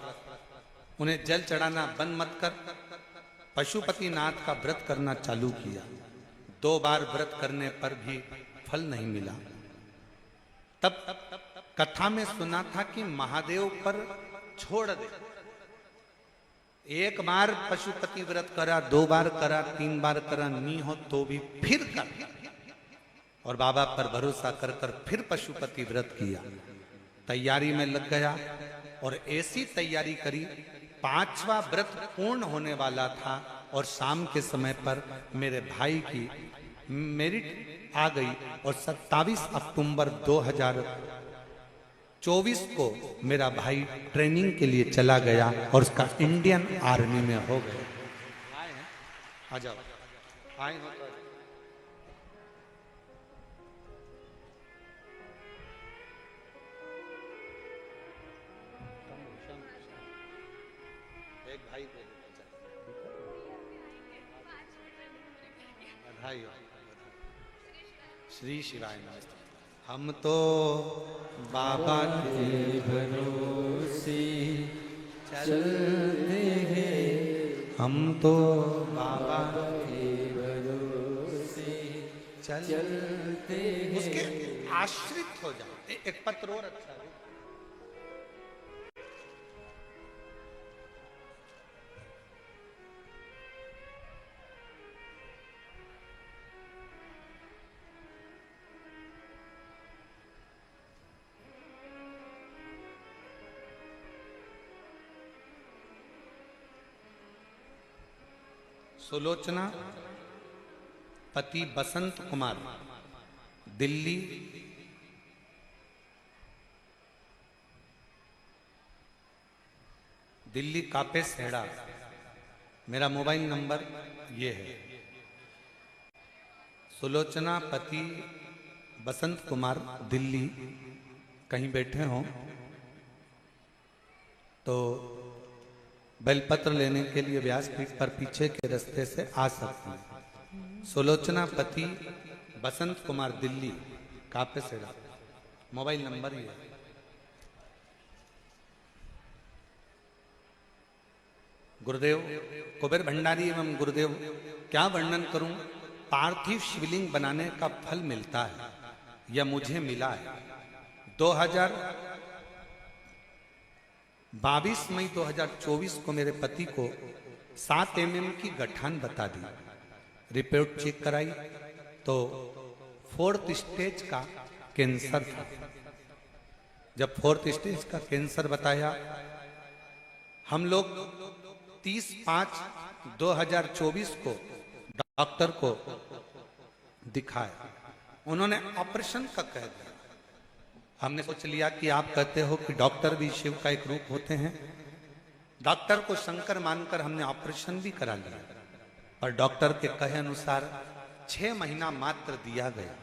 उन्हें जल चढ़ाना बंद मत कर। पशुपतिनाथ का व्रत करना चालू किया। 2 बार व्रत करने पर भी फल नहीं मिला। तब कथा में सुना था कि महादेव पर छोड़ दे। 1 बार पशुपति व्रत करा, 2 बार करा, 3 बार करा, नहीं हो तो भी फिर कर, और बाबा पर भरोसा कर कर फिर पशुपति व्रत किया। तैयारी में लग गया और ऐसी तैयारी करी, 5वां व्रत पूर्ण होने वाला था और शाम के समय पर मेरे भाई की मेरिट आ गई और 27 अक्टूबर 2024 को मेरा भाई ट्रेनिंग के लिए चला गया और उसका इंडियन आर्मी में हो गया। आ जाओ, आए हो तो एक भाई को बधाई हो। श्री शिवाय नमस्ते। हम तो बाबा के भरोसे चलते हैं, हम तो बाबा के भरोसे चलते हैं। उसके आश्रित हो जाओ। एक पत्र और अच्छा है। सुलोचना पति बसंत कुमार, दिल्ली, कापे सेड़ा। मेरा मोबाइल नंबर ये है। सुलोचना पति बसंत कुमार, दिल्ली, कहीं बैठे हों तो बेलपत्र लेने के लिए व्यासपीठ पर पीछे के रास्ते से आ सकते हैं। सुलोचना पति बसंत कुमार, दिल्ली, कापे सेड़ा। मोबाइल नंबर ही है। गुरुदेव कुबेर भंडारी एवं गुरुदेव क्या वर्णन करूं। पार्थिव शिवलिंग बनाने का फल मिलता है, यह मुझे मिला है। 22 मई 2024 को मेरे पति को 7 mm की गठान बता दी। रिपोर्ट चेक कराई तो 4th स्टेज का कैंसर था। जब 4th स्टेज का कैंसर बताया, हम लोग 30/5/2024 को डॉक्टर को दिखाया। उन्होंने ऑपरेशन का कह दिया। हमने सोच लिया कि आप कहते हो कि डॉक्टर भी शिव का एक रूप होते हैं। डॉक्टर को शंकर मानकर हमने ऑपरेशन भी करा लिया, पर डॉक्टर के कहे अनुसार 6 महीना मात्र दिया गया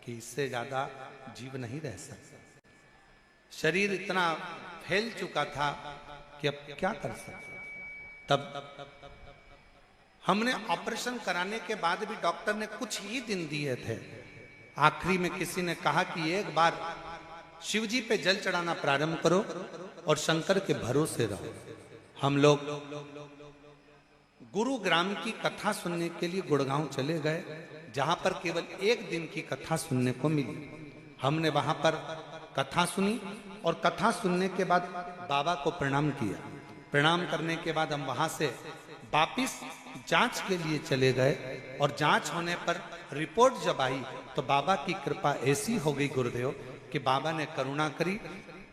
कि इससे ज्यादा जीव नहीं रह सकता। शरीर इतना फैल चुका था कि अब क्या कर सकते। तब हमने ऑपरेशन कराने के बाद भी डॉक्टर ने कुछ ही दिन दिए थे। आखिरी में किसी ने कहा कि एक बार शिव जी पे जल चढ़ाना प्रारंभ करो और शंकर के भरोसे रहो। हम लोग गुरुग्राम की कथा सुनने के लिए गुड़गांव चले गए, जहां पर केवल एक दिन की कथा सुनने को मिली। हमने वहां पर कथा सुनी और कथा सुनने के बाद बाबा को प्रणाम किया। प्रणाम करने के बाद हम वहां से वापिस जांच के लिए चले गए और जांच होने पर रिपोर्ट जब आई तो बाबा की कृपा ऐसी हो गई गुरुदेव कि बाबा ने करुणा करी।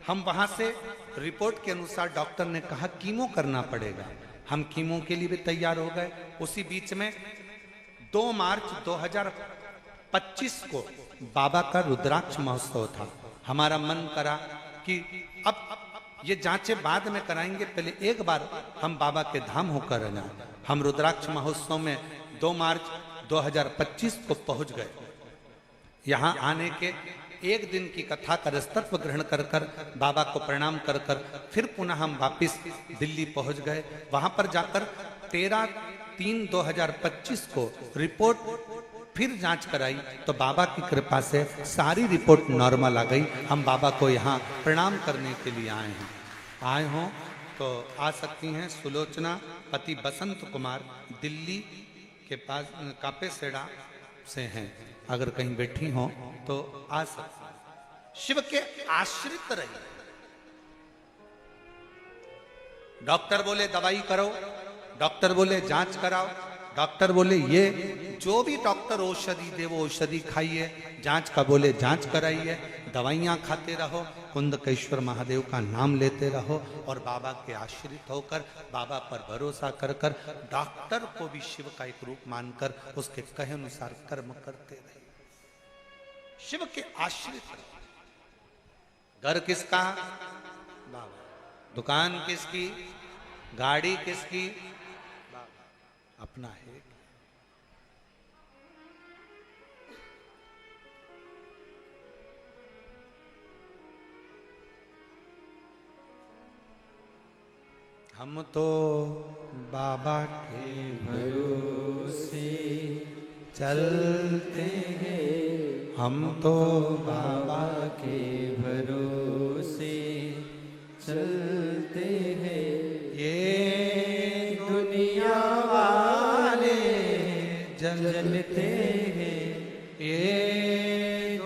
हम वहां से रिपोर्ट के अनुसार डॉक्टर ने कहा कीमो करना पड़ेगा। हम कीमो के लिए भी तैयार हो गए। उसी बीच में 2 मार्च 2025 को बाबा का रुद्राक्ष महोत्सव था। हमारा मन करा कि अब ये जांचें बाद में कराएंगे, पहले एक बार हम बाबा के धाम होकर जाएं। हम रुद्राक्ष महोत्सव में 2 मार्च 2025 को पहुंच गए। यहाँ आने के एक दिन की कथा का रसतत्व ग्रहण कर कर बाबा को प्रणाम कर कर फिर पुनः हम वापिस दिल्ली पहुंच गए। वहां पर जाकर 13/3/2025 को रिपोर्ट फिर जांच कराई तो बाबा की कृपा से सारी रिपोर्ट नॉर्मल आ गई। हम बाबा को यहाँ प्रणाम करने के लिए आए हैं। आए हों तो आ सकती हैं। सुलोचना पति बसंत कुमार दिल्ली के पास कापेसेड़ा से हैं, अगर कहीं बैठी हो तो आ सकती हैं। शिव के आश्रित रहिए। डॉक्टर बोले दवाई करो, डॉक्टर बोले जांच कराओ, डॉक्टर बोले ये जो भी डॉक्टर औषधि दे वो औषधि खाइए, जांच का बोले जांच कराइए, दवाइयां खाते रहो, कुंदकेश्वर महादेव का नाम लेते रहो और बाबा के आश्रित होकर बाबा पर भरोसा कर कर डॉक्टर को भी शिव का एक रूप मानकर उसके कहे अनुसार कर्म करते रहे। शिव के आश्रित रहो। घर किसका? बाबा। दुकान किसकी? गाड़ी किसकी? बाबा। अपना है। हम तो बाबा के भरोसे चलते हैं, हम तो बाबा के भरोसे चलते हैं। ये दुनिया वाले जलते हैं, ये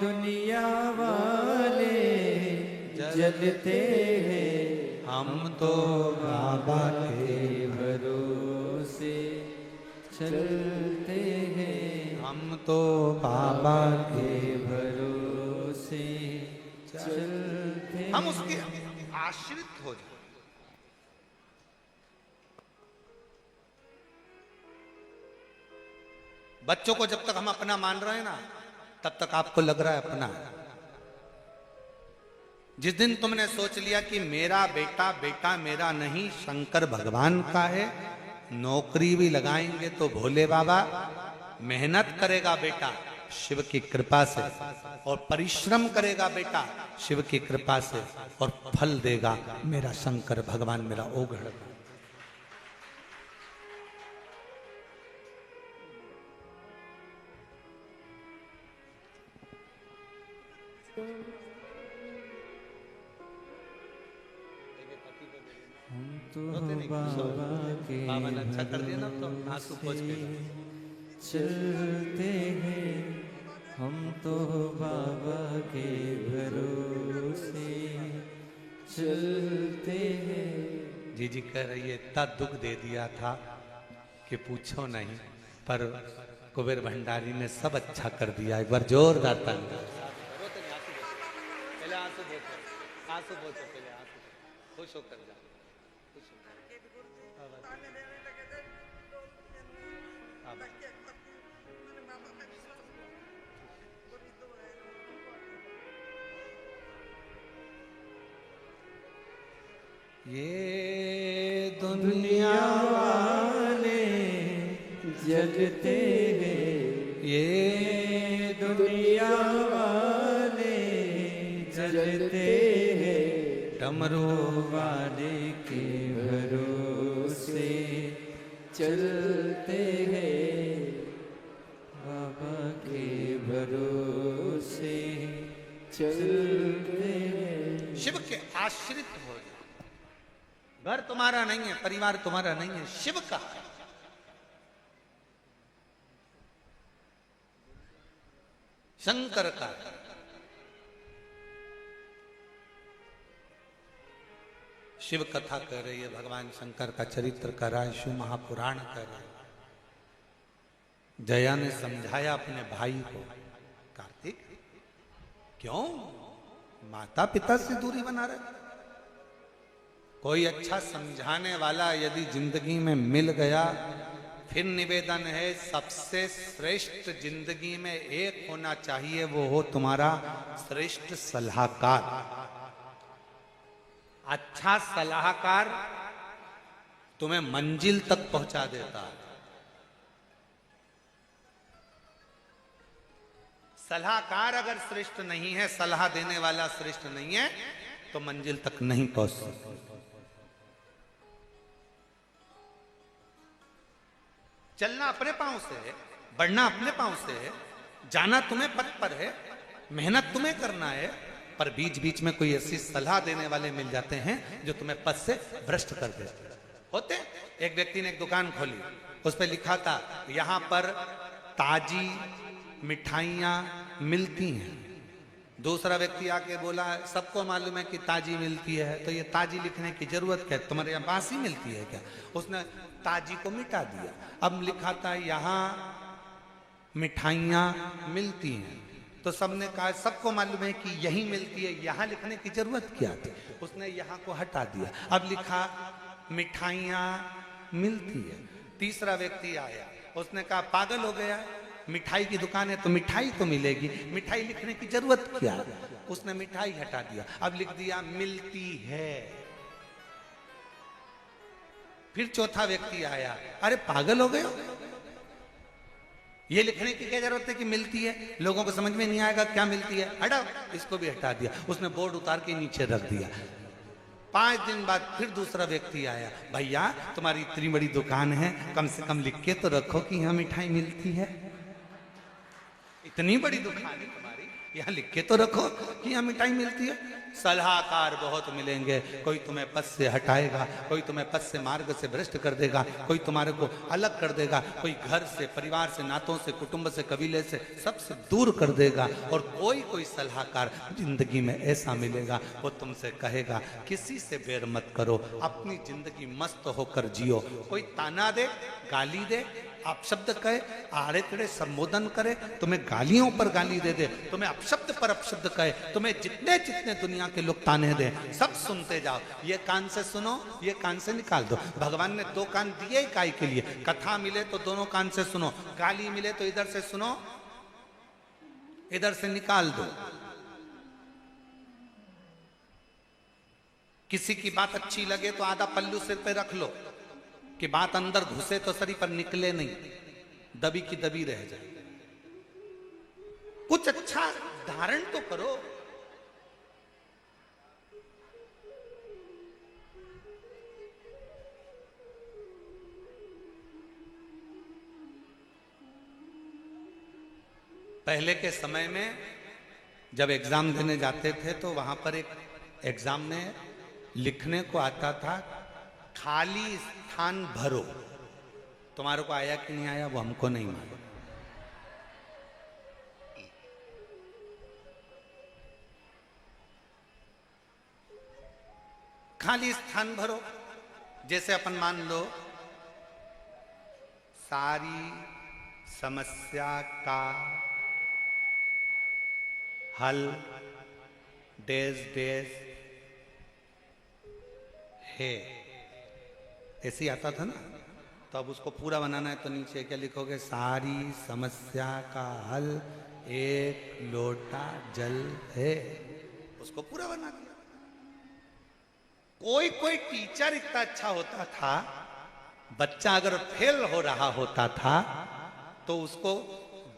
दुनिया वाले जलते हैं। हम तो बाबा के भरोसे चलते हैं, हम तो बाबा के भरोसे चलते हैं। हम उसके आश्रित हो जाए। बच्चों को जब तक हम अपना मान रहे हैं ना, तब तक आपको लग रहा है अपना। जिस दिन तुमने सोच लिया कि मेरा बेटा बेटा मेरा नहीं शंकर भगवान का है, नौकरी भी लगाएंगे तो भोले बाबा, मेहनत करेगा बेटा शिव की कृपा से और परिश्रम करेगा बेटा शिव की कृपा से और फल देगा मेरा शंकर भगवान, मेरा ओघड़। बाबा ने अच्छा कर दिया ना, तो आंसू पोंछ के चलते हैं, हम तो बाबा के भरोसे चलते हैं। जी जी कह रही है इतना दुख दे दिया था कि पूछो नहीं, पर कुबेर भंडारी ने सब अच्छा कर दिया। एक बार जोरदार ताली। पहले आंसू पोंछो, पहले आंसू खुश होकर जा। ये दुनिया वाले जलते हैं, ये दुनिया वाले जलते हैं, डमरू वाले के भरोसे चलते हैं, बाबा के भरोसे चलते हैं। शिव के आश्रित हो जाओ। घर तुम्हारा नहीं है, परिवार तुम्हारा नहीं है, शिव का है। शंकर का है। शिव कथा कर रही है, भगवान शंकर का चरित्र कर रहा है, शिव महापुराण कर रहा है। जया ने समझाया अपने भाई को, कार्तिक क्यों माता पिता से दूरी बना रहे? कोई अच्छा समझाने वाला यदि जिंदगी में मिल गया, फिर निवेदन है सबसे श्रेष्ठ जिंदगी में एक होना चाहिए, वो हो तुम्हारा श्रेष्ठ सलाहकार। अच्छा सलाहकार तुम्हें मंजिल तक पहुंचा देता है। सलाहकार अगर श्रेष्ठ नहीं है, सलाह देने वाला श्रेष्ठ नहीं है, तो मंजिल तक नहीं पहुंच सकते। चलना अपने पांव से है, बढ़ना अपने पांव से है, जाना तुम्हें पथ पर है, मेहनत तुम्हें करना है, पर बीच बीच में कोई ऐसी सलाह देने वाले मिल जाते हैं जो तुम्हें पथ से भ्रष्ट कर देते होते। एक व्यक्ति ने एक दुकान खोली, उस पर लिखा था यहां पर ताजी मिठाइयां मिलती हैं। दूसरा व्यक्ति आके बोला सबको मालूम है कि ताजी मिलती है, तो ये ताजी लिखने की जरूरत क्या है, तुम्हारे यहाँ बासी मिलती है क्या? उसने ताजी को मिटा दिया। अब लिखा था यहाँ मिठाइयां मिलती हैं, तो सबने कहा सबको मालूम है कि यही मिलती है, यहाँ लिखने की जरूरत क्या थी? उसने यहाँ को हटा दिया, अब लिखा मिठाइयां मिलती है। तीसरा व्यक्ति आया, उसने कहा पागल हो गया, मिठाई की दुकान है तो मिठाई तो मिलेगी, मिठाई लिखने की जरूरत क्या है? उसने मिठाई हटा दिया, अब लिख दिया मिलती है। फिर चौथा व्यक्ति आया, अरे पागल हो गए हो, ये लिखने की क्या जरूरत है कि मिलती है, लोगों को समझ में नहीं आएगा क्या मिलती है, हटाओ, इसको भी हटा दिया। उसने बोर्ड उतार के नीचे रख दिया। 5 दिन बाद फिर दूसरा व्यक्ति आया, भैया तुम्हारी इतनी बड़ी दुकान है, कम से कम लिख के तो रखो कि यहाँ मिठाई मिलती है। इतनी बड़ी दुकान है तुम्हारी, यहाँ लिख के तो रखो कि यहाँ मिठाई मिलती है। सलाहकार बहुत मिलेंगे, कोई तुम्हें पथ से हटाएगा, कोई तुम्हें पथ से मार्ग से भ्रष्ट कर देगा, कोई तुम्हारे को अलग कर देगा, कोई घर से, परिवार से, नातों से, कुटुंब से, कबीले से, सबसे दूर कर देगा। और कोई सलाहकार जिंदगी में ऐसा मिलेगा, वो तुमसे कहेगा किसी से बैर मत करो, अपनी जिंदगी मस्त होकर जियो। कोई ताना दे, गाली दे, आप शब्द कहे, आड़े टेढ़े संबोधन करे, तुम्हें गालियों पर गाली दे दे, तुम्हें अपशब्द पर अपशब्द कहे, तुम्हें जितने जितने दुनिया के लोग ताने दें, सब सुनते जाओ। ये कान से सुनो, ये कान से निकाल दो। भगवान ने 2 कान दिए ही काहे के लिए? कथा मिले तो दोनों कान से सुनो, गाली मिले तो इधर से सुनो, इधर से निकाल दो। किसी की बात अच्छी लगे तो आधा पल्लू सिर पे रख लो, कि बात अंदर घुसे तो शरीर पर निकले नहीं, दबी की दबी रह जाए। कुछ अच्छा धारण तो करो। पहले के समय में जब एग्जाम देने जाते थे तो वहां पर एक एग्जाम में लिखने को आता था खाली स्थान भरो। तुम्हारे को आया कि नहीं आया वो हमको नहीं मालूम। खाली स्थान भरो। जैसे अपन मान लो सारी समस्या का हल डेज डेज है, ऐसे ही आता था ना। तो अब उसको पूरा बनाना है तो नीचे क्या लिखोगे? सारी समस्या का हल एक लोटा जल है। उसको पूरा बना दिया। कोई कोई टीचर इतना अच्छा होता था, बच्चा अगर फेल हो रहा होता था तो उसको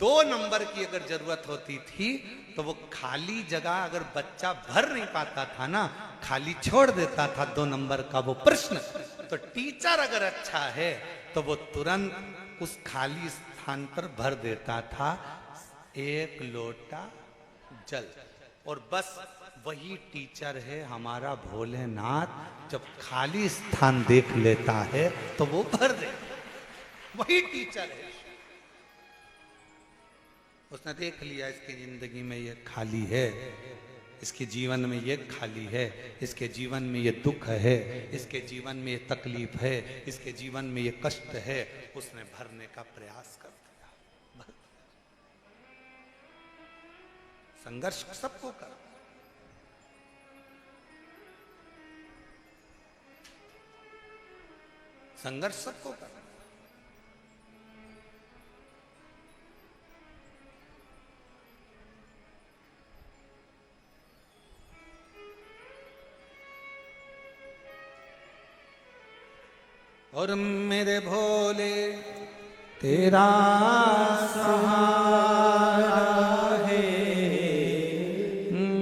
2 नंबर की अगर जरूरत होती थी तो वो खाली जगह अगर बच्चा भर नहीं पाता था ना, खाली छोड़ देता था 2 नंबर का वो प्रश्न, तो टीचर अगर अच्छा है तो वो तुरंत उस खाली स्थान पर भर देता था 1 लोटा जल। और बस वही टीचर है हमारा भोलेनाथ, जब खाली स्थान देख लेता है तो वो भर दे, वही टीचर है। उसने देख लिया इसकी जिंदगी में ये खाली है, इसके जीवन में ये खाली है, इसके जीवन में ये दुख है, इसके जीवन में ये तकलीफ है, इसके जीवन में ये कष्ट है, उसने भरने का प्रयास कर दिया। संघर्ष सबको कर, संघर्ष सबको कर। और मेरे भोले तेरा सहारा है,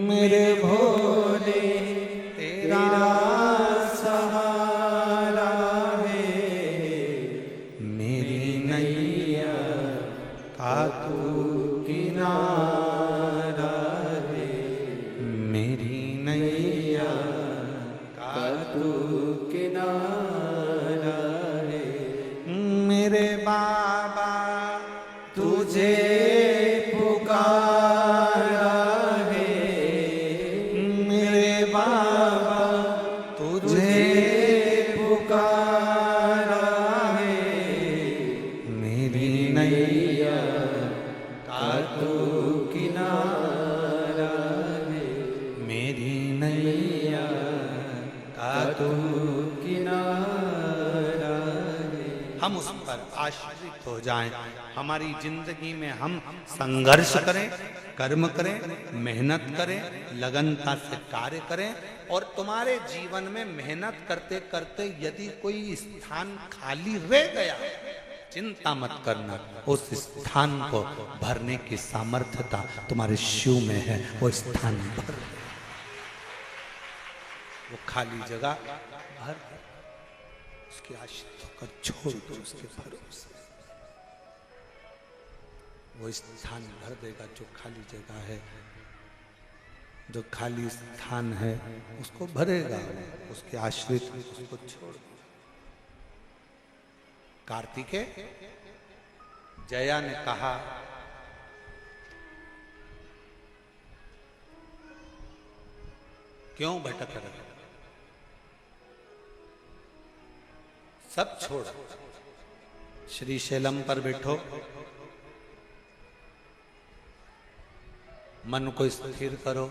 मेरे भोले तेरा सहारा है, मेरी नैया का तू किनारा है, मेरी नैया का तू किनारा, मेरे बाबा तुझे पुकारा है, मेरे बाबा तुझे पुकारा है, मेरी नैया का तू किनारा है, मेरी नैया का तू किनारा। हम उस पर आश्रित हो जाएं, हमारी जिंदगी में हम संघर्ष करें, कर्म करें, मेहनत करें, लगनता से कार्य करें। और तुम्हारे जीवन में मेहनत करते करते यदि कोई स्थान खाली रह गया, चिंता मत करना, उस स्थान को भरने की सामर्थ्यता तुम्हारे शिव में है, वो स्थान भर, वो खाली जगह भर, उसकी आश्रित होकर छोड़ दो उसके भरोसे, वो स्थान भर देगा जो खाली जगह है, जो खाली स्थान है उसको भरेगा, उसके आश्रित उसको छोड़ दो। कार्तिकेय, जया ने कहा क्यों भटक रहे, सब छोड़ श्री शैलम पर बैठो, मन को स्थिर करो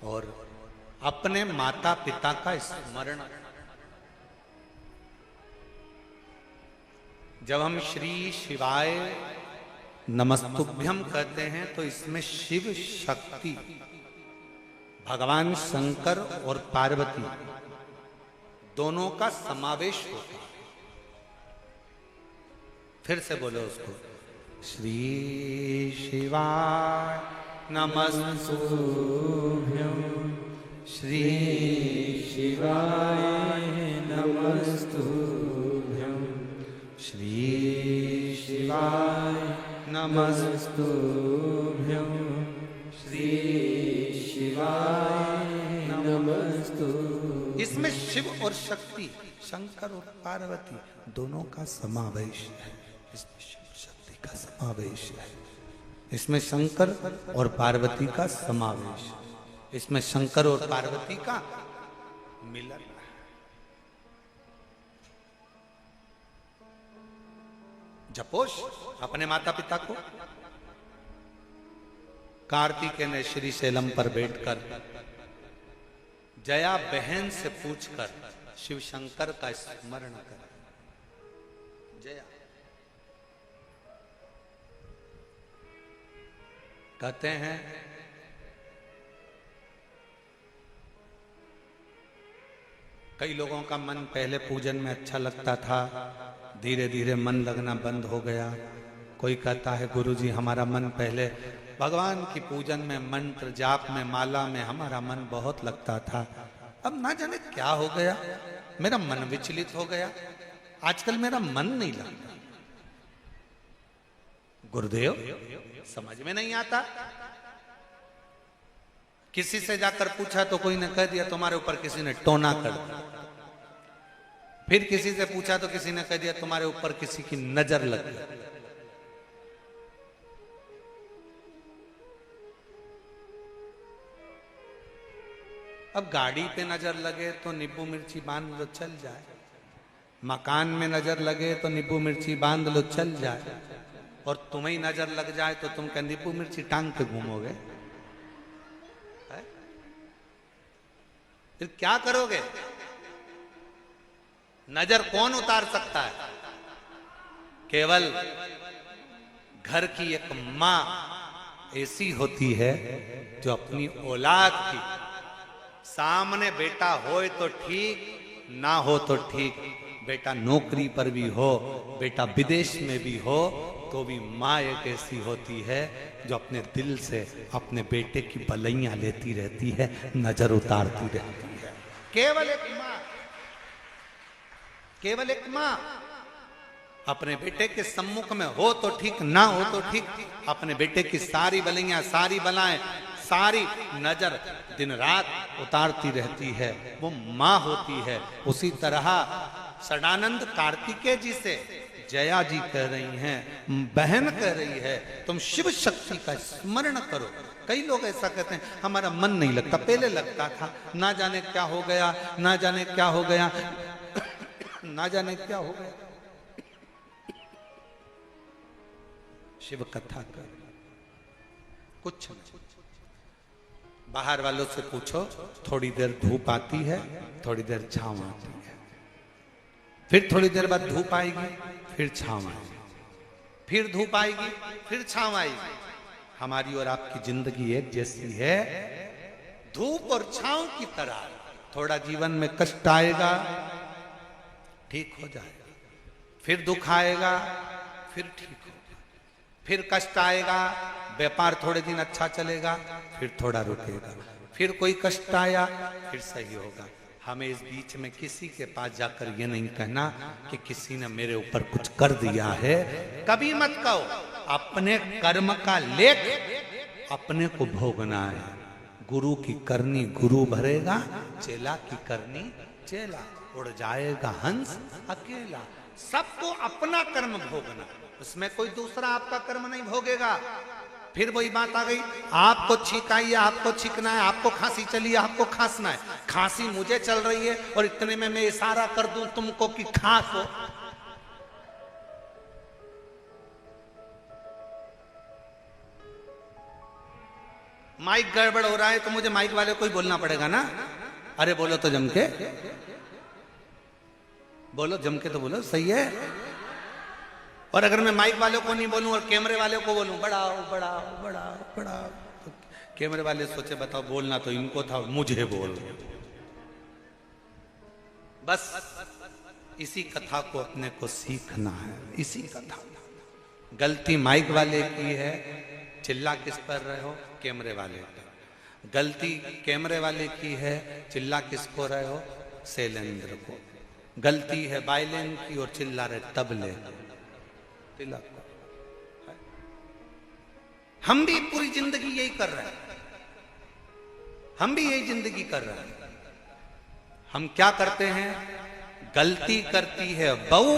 और अपने माता पिता का स्मरण। जब हम श्री शिवाय नमस्तुभ्यम कहते हैं तो इसमें शिव शक्ति, भगवान शंकर और पार्वती दोनों का समावेश होता है। फिर से बोलो उसको, श्री शिवाय नमस्तुभ्यं, श्री शिवाय नमस्तुभ्यं, श्री शिवाय नमस्तुभ्यं, श्री शिवाय नमस्तुभ्यं। इसमें शिव और शक्ति, शंकर और पार्वती दोनों का समावेश है, इसमें शिव शक्ति का समावेश है, इसमें शंकर और पार्वती का समावेश, इसमें शंकर और पार्वती का मिलन। जपोश अपने माता पिता को। कार्तिकेय ने श्री शैलम पर बैठकर जया बहन से पूछकर शिव शंकर का स्मरण कर। जया कहते हैं कई लोगों का मन पहले पूजन में अच्छा लगता था, धीरे धीरे मन लगना बंद हो गया। कोई कहता है गुरुजी हमारा मन पहले भगवान की पूजन में, मंत्र जाप में, माला में हमारा मन बहुत लगता था, अब ना जाने क्या हो गया, मेरा मन विचलित हो गया, आजकल मेरा मन नहीं लगता। गुरुदेव समझ में नहीं आता। किसी से जाकर पूछा तो कोई ने कह दिया तुम्हारे ऊपर किसी ने टोना कर दिया। फिर किसी से पूछा तो किसी ने कह दिया तुम्हारे ऊपर किसी की नजर लग गई। अब गाड़ी पे नजर लगे तो नींबू मिर्ची बांध लो चल जाए, मकान में नजर लगे तो नींबू मिर्ची बांध लो चल जाए, और तुम्हें नजर लग जाए तो तुम क्या नींबू मिर्ची टांग के घूमोगे? फिर क्या करोगे? नजर कौन उतार सकता है? केवल घर की एक मां ऐसी होती है जो अपनी औलाद की सामने, बेटा हो तो ठीक, ना हो तो ठीक, बेटा नौकरी पर भी हो, बेटा विदेश में भी हो, तो भी माँ एक ऐसी होती है जो अपने दिल से अपने बेटे की बलैया लेती रहती है, नजर उतारती रहती है। केवल एक माँ, केवल एक माँ अपने बेटे के सम्मुख में हो तो ठीक, ना हो तो ठीक, अपने बेटे की सारी बलैया, सारी बलाएं, सारी नजर दिन रात उतारती रहती है, वो माँ होती है। उसी तरह सदानंद कार्तिकेय जी से जया जी कह रही हैं, बहन कह रही है तुम शिव शक्ति का स्मरण करो। कई लोग ऐसा कहते हैं हमारा मन नहीं लगता, पहले लगता था, ना जाने क्या हो गया, ना जाने क्या हो गया, ना जाने क्या हो गया। शिव कथा कर कुछ नहीं। बाहर वालों से पूछो, थोड़ी देर धूप आती है, थोड़ी देर छांव आती है, फिर थोड़ी देर बाद धूप आएगी, फिर छांव आएगी, फिर धूप आएगी, फिर छांव आएगी। हमारी और आपकी जिंदगी एक जैसी है, धूप और छांव की तरह। थोड़ा जीवन में कष्ट आएगा, ठीक हो जाएगा, फिर दुख आएगा, फिर ठीक होगा, फिर कष्ट आएगा, व्यापार थोड़े दिन अच्छा चलेगा, फिर थोड़ा रुकेगा, फिर कोई कष्ट आया, फिर सही होगा। हमें इस बीच में किसी के पास जाकर ये नहीं कहना कि किसी ने मेरे ऊपर कुछ कर दिया है, कभी मत कहो। अपने कर्म का लेख अपने को भोगना है। गुरु की करनी गुरु भरेगा, चेला की करनी चेला, उड़ जाएगा हंस अकेला। सबको अपना कर्म भोगना, उसमें कोई दूसरा आपका कर्म नहीं भोगेगा। फिर वही बात आ गई, आपको छींक आई है, आपको छींकना है, आपको खांसी चली है, आपको खांसना है। खांसी मुझे चल रही है और इतने में मैं इशारा कर दूं तुमको कि खांसो, माइक गड़बड़ हो रहा है तो मुझे माइक वाले को ही बोलना पड़ेगा ना। अरे बोलो तो जम के बोलो, जम के तो बोलो, सही है। और अगर मैं माइक वाले को नहीं बोलूं और कैमरे वाले को बोलूं बढ़ाओ बढ़ाओ बढ़ाओ बढ़ाओ, तो कैमरे वाले सोचे बताओ बोलना तो इनको था, मुझे बोल। बस इसी कथा को अपने को सीखना है, इसी कथा। गलती माइक वाले की है, चिल्ला किस पर रहे हो? कैमरे वाले पर। गलती कैमरे वाले की है, चिल्ला किसको रहे हो? शैलेंद्र को। गलती है वायलिन की और चिल्ला रहे तबले। हम भी पूरी जिंदगी यही कर रहे हैं, हम भी यही जिंदगी कर रहे हैं। हम क्या करते हैं? गलती करती है बहू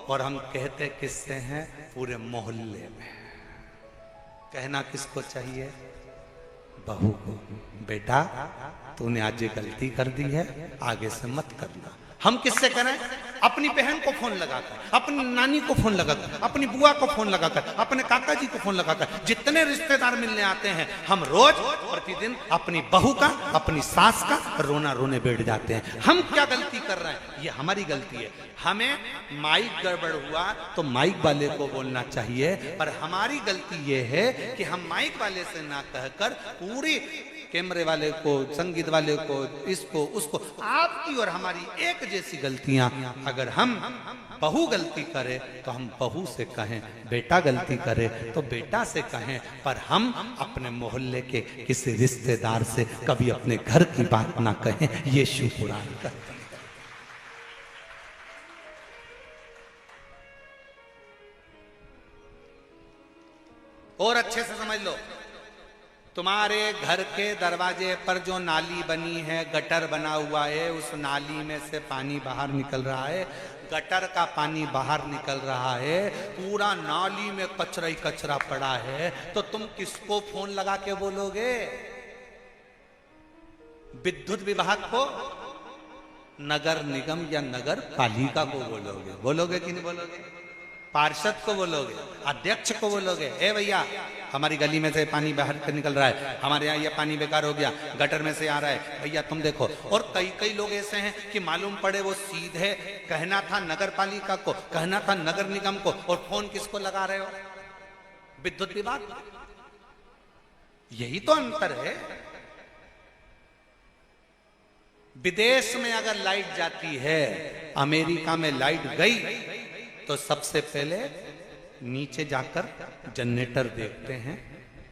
और हम कहते किससे हैं? पूरे मोहल्ले में। कहना किसको चाहिए? बहू को, बेटा तूने आज ये गलती कर दी है, आगे से मत करना। हम किससे करें? अपनी बहन को फोन लगाकर, अपनी नानी को फोन लगाकर, अपनी बुआ को फोन लगाकर, अपने काका जी को फोन लगाकर, जितने रिश्तेदार मिलने आते हैं, हम रोज प्रतिदिन अपनी बहू का, अपनी सास का रोना रोने बैठ जाते हैं। हम क्या गलती कर रहे हैं? ये हमारी गलती है। हमें माइक गड़बड़ हुआ तो माइक वाले को बोलना चाहिए, पर हमारी गलती ये है कि हम माइक वाले से ना कहकर पूरी कैमरे वाले को, संगीत वाले को, इसको उसको, आपकी और हमारी एक जैसी गलतियां। अगर हम बहू गलती करे तो हम बहू से कहें, बेटा गलती करे तो बेटा से कहें, पर हम अपने मोहल्ले के किसी रिश्तेदार से कभी अपने घर की बात ना कहें। ये शिव पुराण कहते हैं। और अच्छे से समझ लो, तुम्हारे घर के दरवाजे पर जो नाली बनी है, गटर बना हुआ है, उस नाली में से पानी बाहर निकल रहा है, गटर का पानी बाहर निकल रहा है, पूरा नाली में कचरा ही कचरा पड़ा है, तो तुम किसको फोन लगा के बोलोगे? विद्युत विभाग को, नगर निगम या नगर पालिका को बोलोगे? बोलोगे कि नहीं बोलोगे? पार्षद को बोलोगे? अध्यक्ष को बोलोगे? ए भैया, हमारी गली में से पानी बाहर निकल रहा है, हमारे यहाँ ये पानी बेकार हो गया, गटर में से आ रहा है, भैया तुम देखो। और कई कई लोग ऐसे हैं कि मालूम पड़े वो सीधे कहना था नगर पालिका को, कहना था नगर निगम को, और फोन किसको लगा रहे हो? विद्युत विभाग। यही तो अंतर है। विदेश में अगर लाइट जाती है, अमेरिका में लाइट गई तो सबसे पहले नीचे जाकर जनरेटर देखते हैं,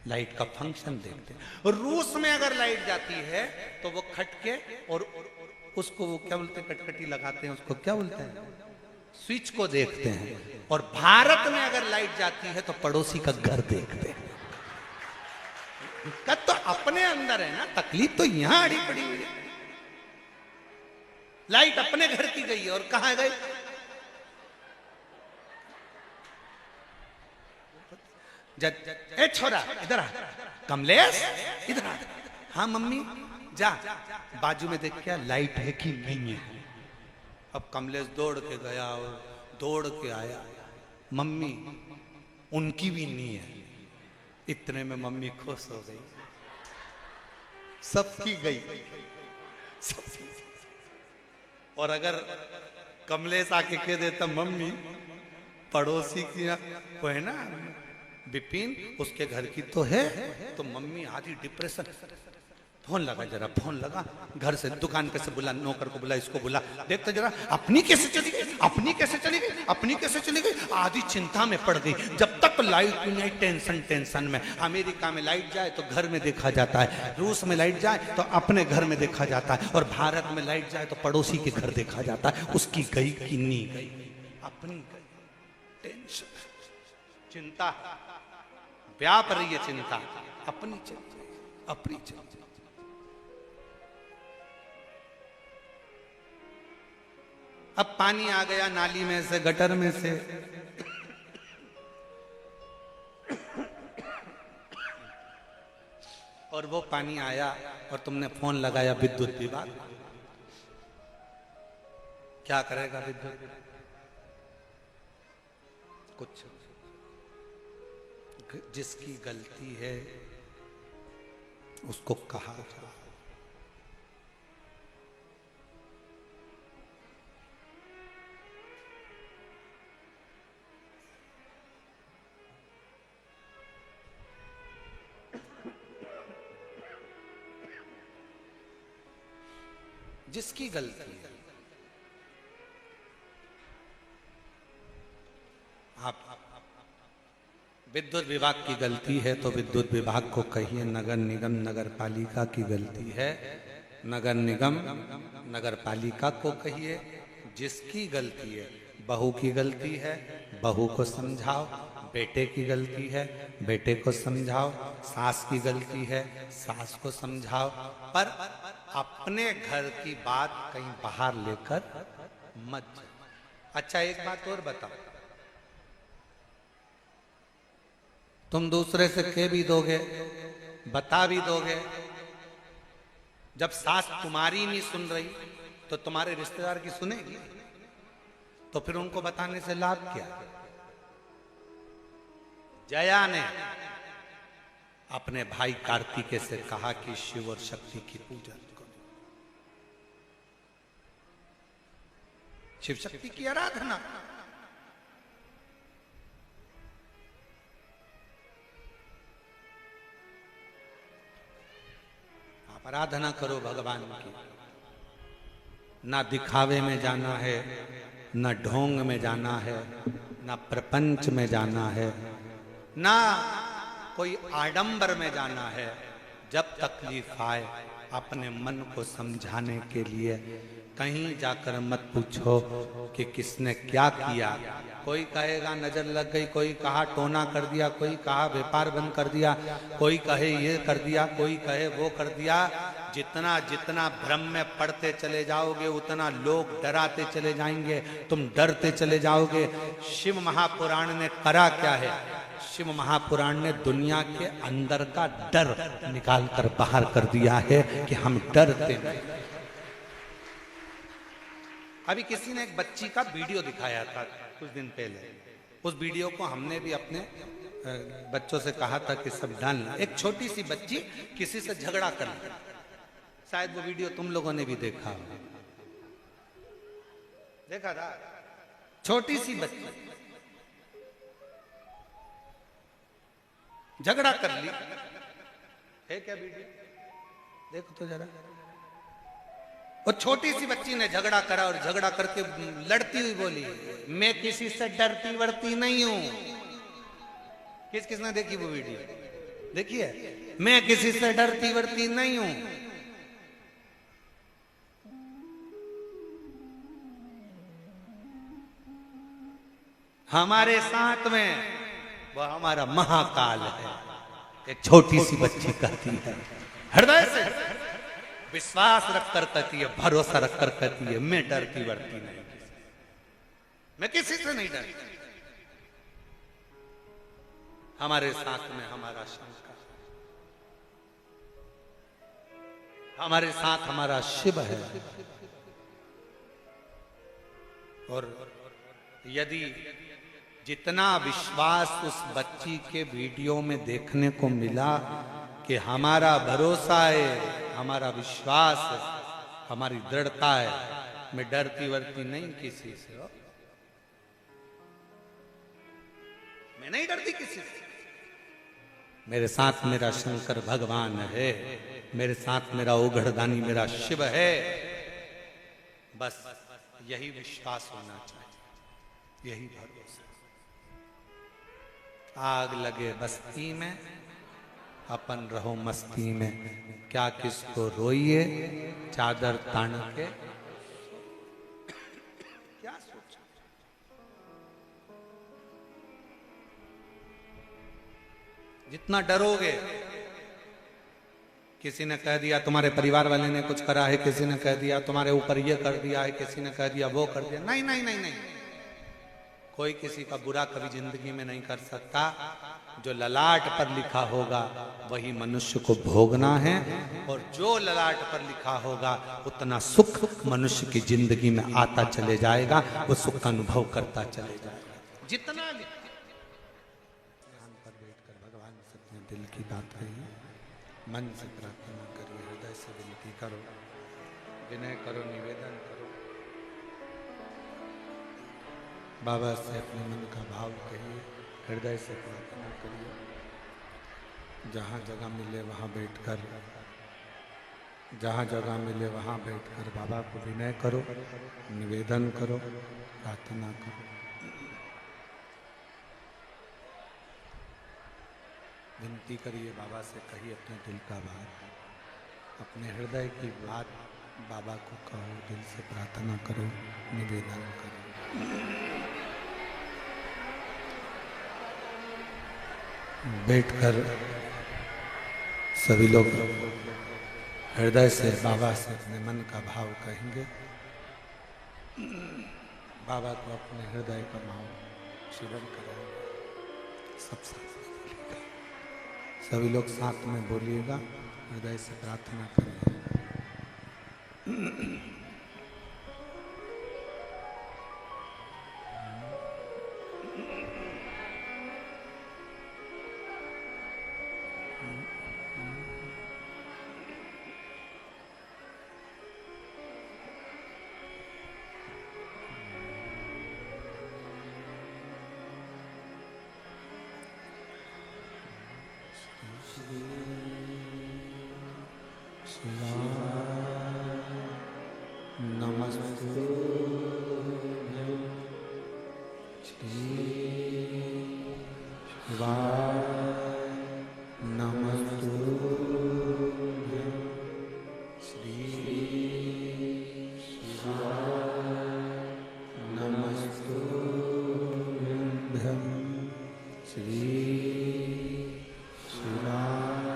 लाइट का फंक्शन देखते हैं। और रूस में अगर लाइट जाती है तो वो खटके और उसको वो क्या बोलते हैं, कटकटी लगाते हैं, उसको क्या बोलते हैं, स्विच को देखते हैं। और भारत में अगर लाइट जाती है तो पड़ोसी का घर देखते हैं। तो अपने अंदर है ना, तकलीफ तो यहां अड़ी पड़ी हुई है। लाइट अपने घर की गई है और कहां गई? ए छोरा इधर आ, कमलेश इधर आ। हाँ मम्मी, जा बाजू में देख क्या लाइट है कि नहीं है। अब कमलेश दौड़ के गया और दौड़ के आया, मम्मी उनकी भी नहीं है। इतने में मम्मी खुश हो गई, सबकी गई, सबकी। और अगर कमलेश आके कह देता मम्मी पड़ोसी की वो है ना विपिन, उसके घर की तो है, तो मम्मी आधी डिप्रेशन। फोन लगा, जरा फोन लगा, घर से दुकान पे से बुला, नौकर को बुला, इसको बुला, देखते जरा अपनी कैसे चली गई, अपनी कैसे चली गई, अपनी कैसे चली गई। आधी चिंता में पड़ गई। जब तक लाइट नहीं, टेंशन टेंशन में। अमेरिका में लाइट जाए तो घर में देखा जाता है, रूस में लाइट जाए तो अपने घर में देखा जाता है, और भारत में लाइट जाए तो पड़ोसी के घर देखा जाता है। उसकी गई कि नहीं गई, अपनी गई। टेंशन, चिंता व्याप रही है, चिंता अपनी चिंता, अपनी चिंता। अब पानी आ गया नाली में से, गटर में से, और वो पानी आया और तुमने फोन लगाया विद्युत विभाग। क्या करेगा विद्युत विभाग? कुछ। जिसकी गलती है उसको कहा जाए। जिसकी गलती है, आप विद्युत विभाग की गलती है तो विद्युत विभाग को कहिए, नगर निगम नगर पालिका की गलती है, नगर निगम नगर पालिका को कहिए। जिसकी गलती है, बहू की गलती है, बहू को समझाओ, बेटे की गलती है, बेटे को समझाओ, सास की गलती है, सास को समझाओ, पर अपने घर की बात कहीं बाहर लेकर मत जाओ। अच्छा एक बात और बताओ, तुम दूसरे से कह भी दोगे, बता भी दोगे, जब सास तुम्हारी नहीं सुन रही तो तुम्हारे रिश्तेदार की सुनेगी? तो फिर उनको बताने से लाभ क्या? जया ने अपने भाई कार्तिकेय से कहा कि शिव और शक्ति की पूजा करो, शिव शक्ति की आराधना। आराधना करो भगवान की। ना दिखावे में जाना है, ना ढोंग में जाना है, ना प्रपंच में जाना है, ना कोई आडंबर में जाना है। जब तकलीफ आए अपने मन को समझाने के लिए कहीं जाकर मत पूछो कि किसने क्या किया। कोई कहेगा नजर लग गई, कोई कहा टोना कर दिया, कोई कहा व्यापार बंद कर दिया, कोई कहे ये कर दिया, कोई कहे वो कर दिया। जितना जितना भ्रम में पड़ते चले जाओगे उतना लोग डराते चले जाएंगे, तुम डरते चले जाओगे। शिव महापुराण ने करा क्या है? शिव महापुराण ने दुनिया के अंदर का डर निकालकर बाहर कर दिया है कि हम डरते नहीं। अभी किसी ने एक बच्ची का वीडियो दिखाया था कुछ दिन पहले। उस वीडियो को हमने भी अपने बच्चों से कहा था कि सब डालना। एक छोटी सी बच्ची किसी से झगड़ा कर ली, शायद वो वीडियो तुम लोगों ने भी देखा होगा। देखा था? छोटी सी बच्ची झगड़ा कर ली है क्या वीडियो? देखो तो जरा। वो छोटी सी बच्ची ने झगड़ा करा और झगड़ा करके लड़ती हुई बोली, मैं किसी से डरती वरती नहीं हूं। किसने देखी वो वीडियो? देखिए, मैं किसी से डरती वरती नहीं हूं। हमारे साथ में वो हमारा महाकाल है। एक छोटी सी बच्ची कहती है, हृदय से विश्वास रखकर कहती है, भरोसा रखकर कहती है, मैं डरती वरती नहीं, मैं किसी से नहीं डरती। हमारे साथ में हमारा शंकर, हमारे साथ हमारा शिव है। और यदि जितना विश्वास उस बच्ची के वीडियो में देखने को मिला कि हमारा भरोसा है, हमारा विश्वास है, हमारी दृढ़ता है, मैं डरती वरती नहीं किसी से, मैं नहीं डरती किसी से। मेरे साथ मेरा शंकर भगवान है, मेरे साथ मेरा ओघड़दानी मेरा शिव है। बस यही विश्वास होना चाहिए, यही भरोसा। आग लगे बस्ती में, अपन रहो मस्ती में, क्या किसको रोइए चादर तान के। क्या सोचा? जितना डरोगे, किसी ने कह दिया तुम्हारे परिवार वाले ने कुछ करा है, किसी ने कह दिया तुम्हारे ऊपर ये कर दिया है, किसी ने कह दिया वो कर दिया, नहीं नहीं नहीं नहीं, कोई किसी का बुरा कभी जिंदगी में नहीं कर सकता। जो ललाट पर लिखा होगा वही मनुष्य को भोगना है, और जो ललाट पर लिखा होगा उतना सुख मनुष्य की जिंदगी में आता चले जाएगा, वो सुख का अनुभव करता चले जाएगा। जितना ध्यान पर बैठकर भगवान से अपने दिल की बात कहिए, मन से प्रार्थना करिए, हृदय से विनती करो, विनय करो, निवेदन करो। बाबा से अपने मन का भाव कहिए, हृदय से प्रार्थना करिए। जहाँ जगह मिले वहाँ बैठकर, जहाँ जगह मिले वहाँ बैठकर बाबा को विनय करो, निवेदन करो, प्रार्थना करो। विनती करिए, बाबा से कहिए अपने दिल का बात, अपने हृदय की बात बाबा को कहो, दिल से प्रार्थना करो, निवेदन करो। बैठकर सभी लोग हृदय से बाबा से अपने मन का भाव कहेंगे। बाबा को अपने हृदय का भाव शिवन करेंगे। सब साथ में बोलिएगा, सभी लोग साथ में बोलिएगा, हृदय से प्रार्थना करेंगे। श्री नमस्तु श्री शिवाय नमस्तु श्री शिवाय नमस्तु श्री शिवाय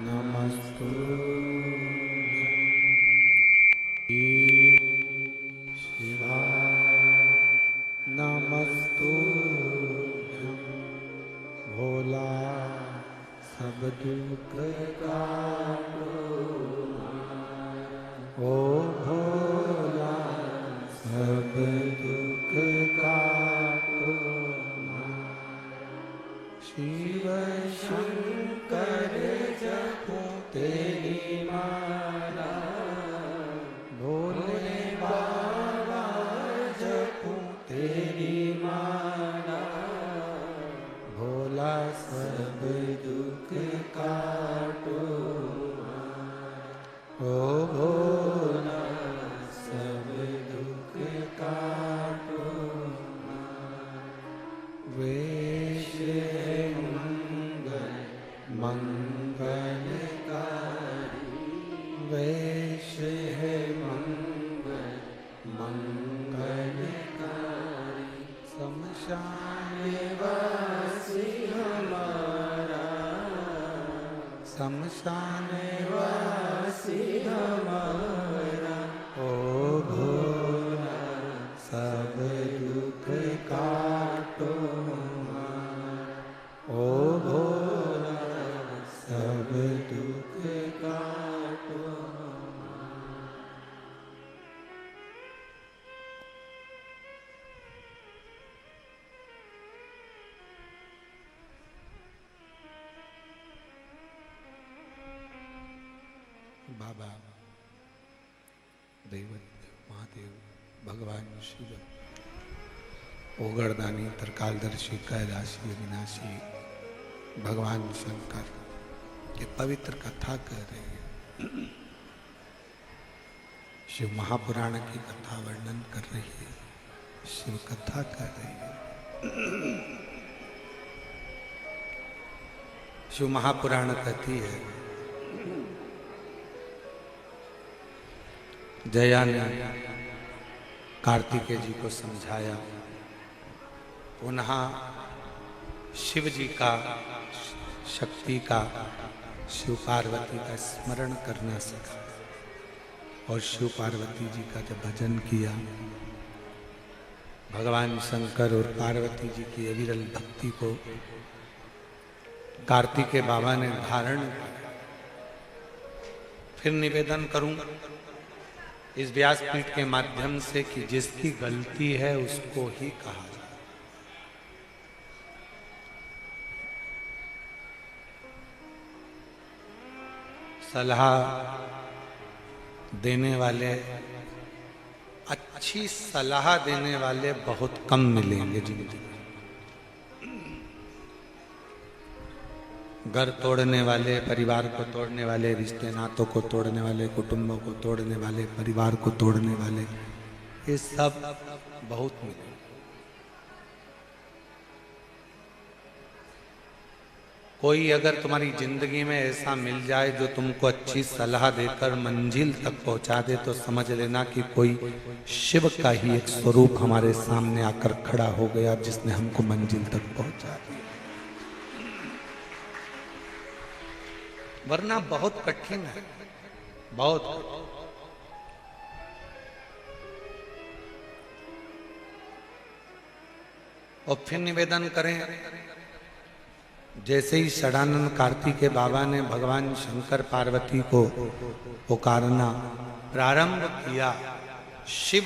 नमस्तु शिवाय नमस्तु भोला सब दुख काटो ओ भोला सब दुख काटो शिव शंकर जपो तेरी माला भोले बाबा जपो तेरी माला भोला सब दुख काटो ओ भोला सब दुख काटो वेश है मंगलकारी वेश है मंगलकारी शमशान वासी हमारा शमशान वासी हमारा ओ भोला सब दुख काटो ओ भोला सब दुख काटो बाबा दैवत महादेव भगवान शिव ओगरदानी त्रिकालदर्शी कैलाशी अविनाशी भगवान शंकर ये पवित्र कथा कह रहे हैं शिव महापुराण की कथा वर्णन कर रही है शिव कथा कर रही है शिव महापुराण कहती है जया ने कार्तिकेय जी को समझाया पुनः शिव जी का शक्ति का शिव पार्वती का स्मरण करना सीखा और शिव पार्वती जी का जब भजन किया भगवान शंकर और पार्वती जी की अविरल भक्ति को कार्तिकेय बाबा ने धारण किया। फिर निवेदन करूं इस व्यासपीठ के माध्यम से कि जिसकी गलती है उसको ही कहा जाए। सलाह देने वाले अच्छी सलाह देने वाले बहुत कम मिलेंगे जिंदगी में। घर तोड़ने वाले परिवार को तोड़ने वाले रिश्ते नातों को तोड़ने वाले कुटुंबों को तोड़ने वाले परिवार को तोड़ने वाले ये सब बहुत मिले। कोई अगर तुम्हारी जिंदगी में ऐसा मिल जाए जो तुमको अच्छी सलाह देकर मंजिल तक पहुंचा दे तो समझ लेना कि कोई शिव का ही एक स्वरूप हमारे सामने आकर खड़ा हो गया जिसने हमको मंजिल तक पहुंचा दिया। वरना बहुत कठिन है बहुत। और फिर निवेदन करें जैसे ही षडानंद कार्तिकेय बाबा ने भगवान शंकर पार्वती को पुकारना प्रारंभ किया शिव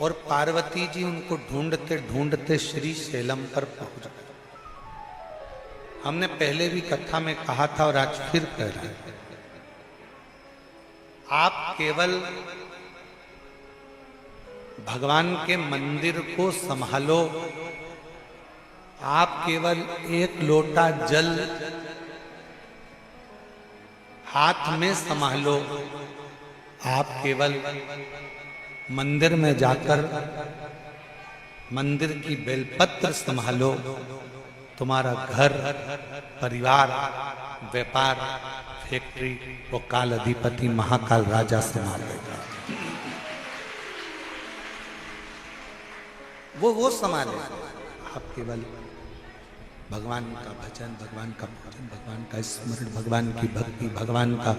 और पार्वती जी उनको ढूंढते ढूंढते श्री शैलम पर पहुंच गए। हमने पहले भी कथा में कहा था और आज फिर कह रहे हैं आप केवल भगवान के मंदिर को संभालो। आप केवल एक लोटा जल हाथ में संभालो आप केवल मंदिर में जाकर मंदिर की बेलपत्र संभालो, तुम्हारा घर, परिवार, व्यापार, फैक्ट्री वो काल अधिपति महाकाल राजा संभाल लेगा। वो संभाले। आप केवल भगवान का भजन, भगवान का पूजन, भगवान का स्मरण, भगवान की भक्ति, भगवान का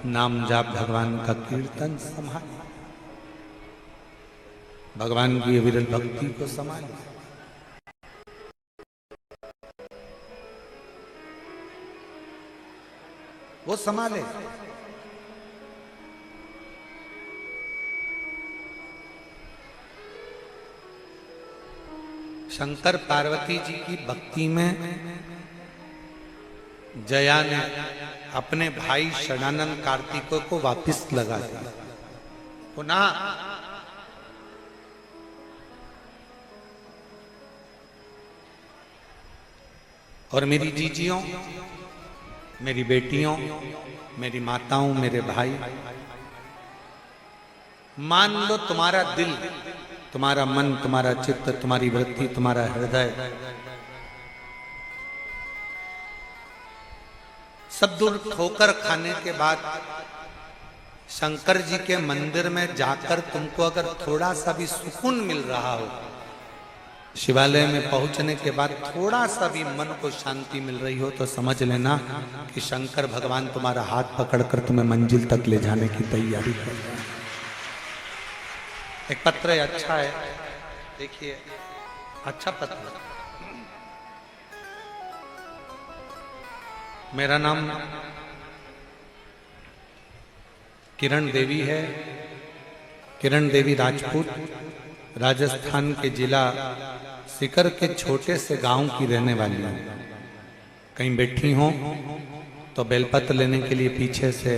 नाम जाप, भगवान का कीर्तन संभाल, भगवान की अविरल भक्ति को संभाल, वो संभाले। शंकर पार्वती जी की भक्ति में जया ने अपने भाई षडानंद कार्तिकों को वापस लगा दिया। पुनः और मेरी जीजियों, मेरी बेटियों, मेरी माताओं, मेरे भाई, मान लो तुम्हारा दिल, तुम्हारा मन, तुम्हारा चित्त, तुम्हारी वृत्ति, तुम्हारा हृदय सब दूर ठोकर खाने के बाद शंकर जी के मंदिर में जाकर तुमको अगर थोड़ा सा भी सुकून मिल रहा हो, शिवालय में पहुंचने के बाद थोड़ा सा भी मन को शांति मिल रही हो, तो समझ लेना कि शंकर भगवान तुम्हारा हाथ पकड़कर तुम्हें मंजिल तक ले जाने की तैयारी कर रहे हैं। एक पत्र है, अच्छा है, देखिए, अच्छा पत्र। मेरा नाम किरण देवी है, किरण देवी राजपूत, राजस्थान के जिला सीकर के छोटे से गांव की रहने वाली हूं। कहीं बैठी हो तो बेलपत्र लेने के लिए पीछे से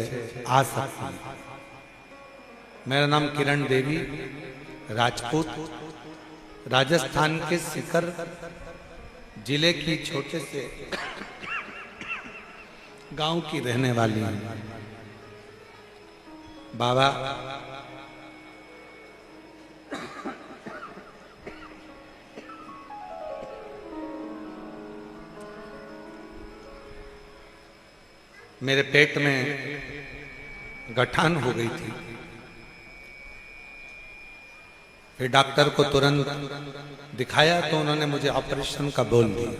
आ सकती हैं। मेरा नाम किरण देवी राजपूत, राजस्थान के सीकर जिले की छोटे से गांव की रहने वाली हूं। बाबा मेरे पेट में गठान हो गई थी, फिर डॉक्टर को तुरंत दिखाया तो उन्होंने मुझे ऑपरेशन का बोल दिया।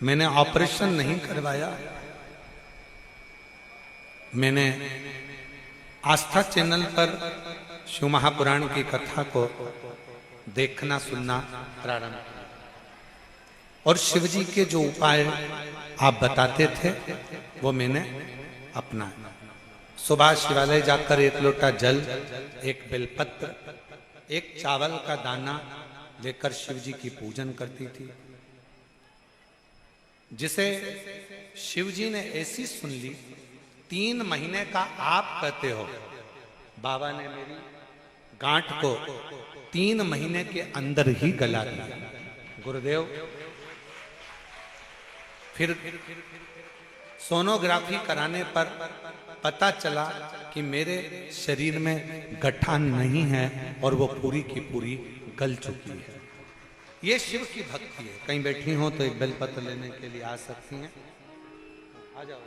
मैंने ऑपरेशन नहीं करवाया, मैंने आस्था चैनल पर शिव महापुराण की कथा को देखना सुनना प्रारंभ किया और शिव जी के जो उपाय आप बताते थे वो मैंने अपनाया। सुबह शिवालय जाकर एक लोटा जल, एक बेलपत्र, एक चावल का दाना लेकर शिव जी की पूजन करती थी, जिसे शिव जी ने ऐसी सुन ली, 3 महीने का आप कहते हो, बाबा ने मेरी गांठ को 3 महीने के अंदर ही गला दिया। गुरुदेव, फिर सोनोग्राफी कराने पर पता चला कि मेरे शरीर में गठान नहीं है और वो पूरी की पूरी गल चुकी है। ये शिव की भक्ति है। कहीं बैठी हो तो एक बेलपत्र लेने के लिए आ सकती हैं। आ जाओ।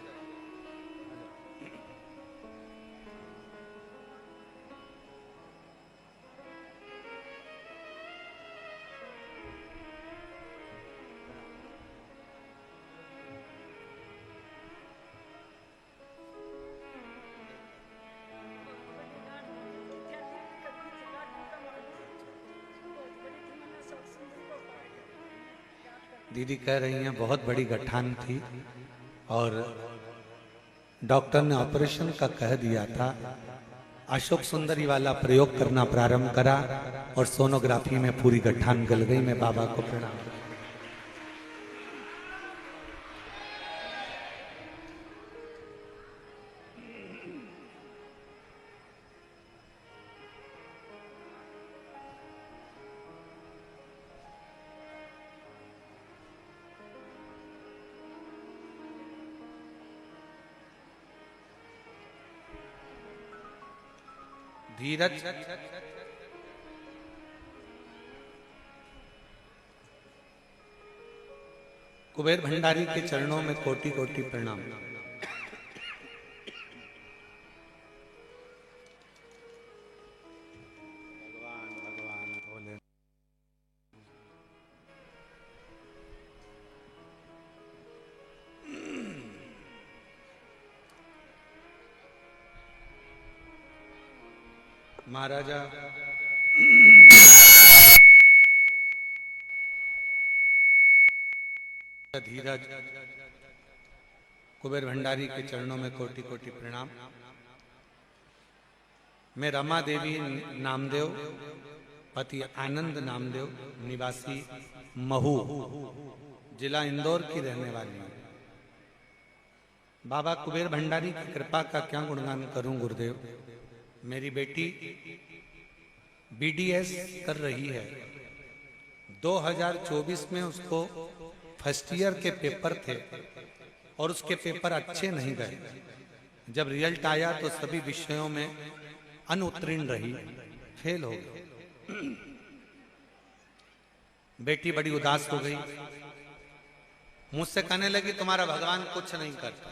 दीदी कह रही हैं बहुत बड़ी गठान थी और डॉक्टर ने ऑपरेशन का कह दिया था। अशोक सुंदरी वाला प्रयोग करना प्रारंभ करा और सोनोग्राफी में पूरी गठान गल गई। मैं बाबा को प्रणाम। धीरज, कुबेर भंडारी के चरणों में कोटि कोटि प्रणाम। भगवान भगवान बोले। महाराजा धीरज, कुबेर भंडारी के चरणों में कोटि कोटि प्रणाम। मैं रमा देवी नामदेव, पति आनंद नामदेव, निवासी महू, जिला इंदौर की रहने वाली हूँ। बाबा कुबेर भंडारी की कृपा का क्या गुणगान करूं गुरुदेव। मेरी बेटी बीडीएस कर रही है। 2024 में उसको फर्स्ट ईयर के पेपर थे और उसके पेपर अच्छे नहीं गए। जब रिजल्ट आया तो सभी विषयों में अनुत्तीर्ण रही, फेल हो गई। बेटी बड़ी उदास हो गई, मुझसे कहने लगी तुम्हारा भगवान कुछ नहीं करता।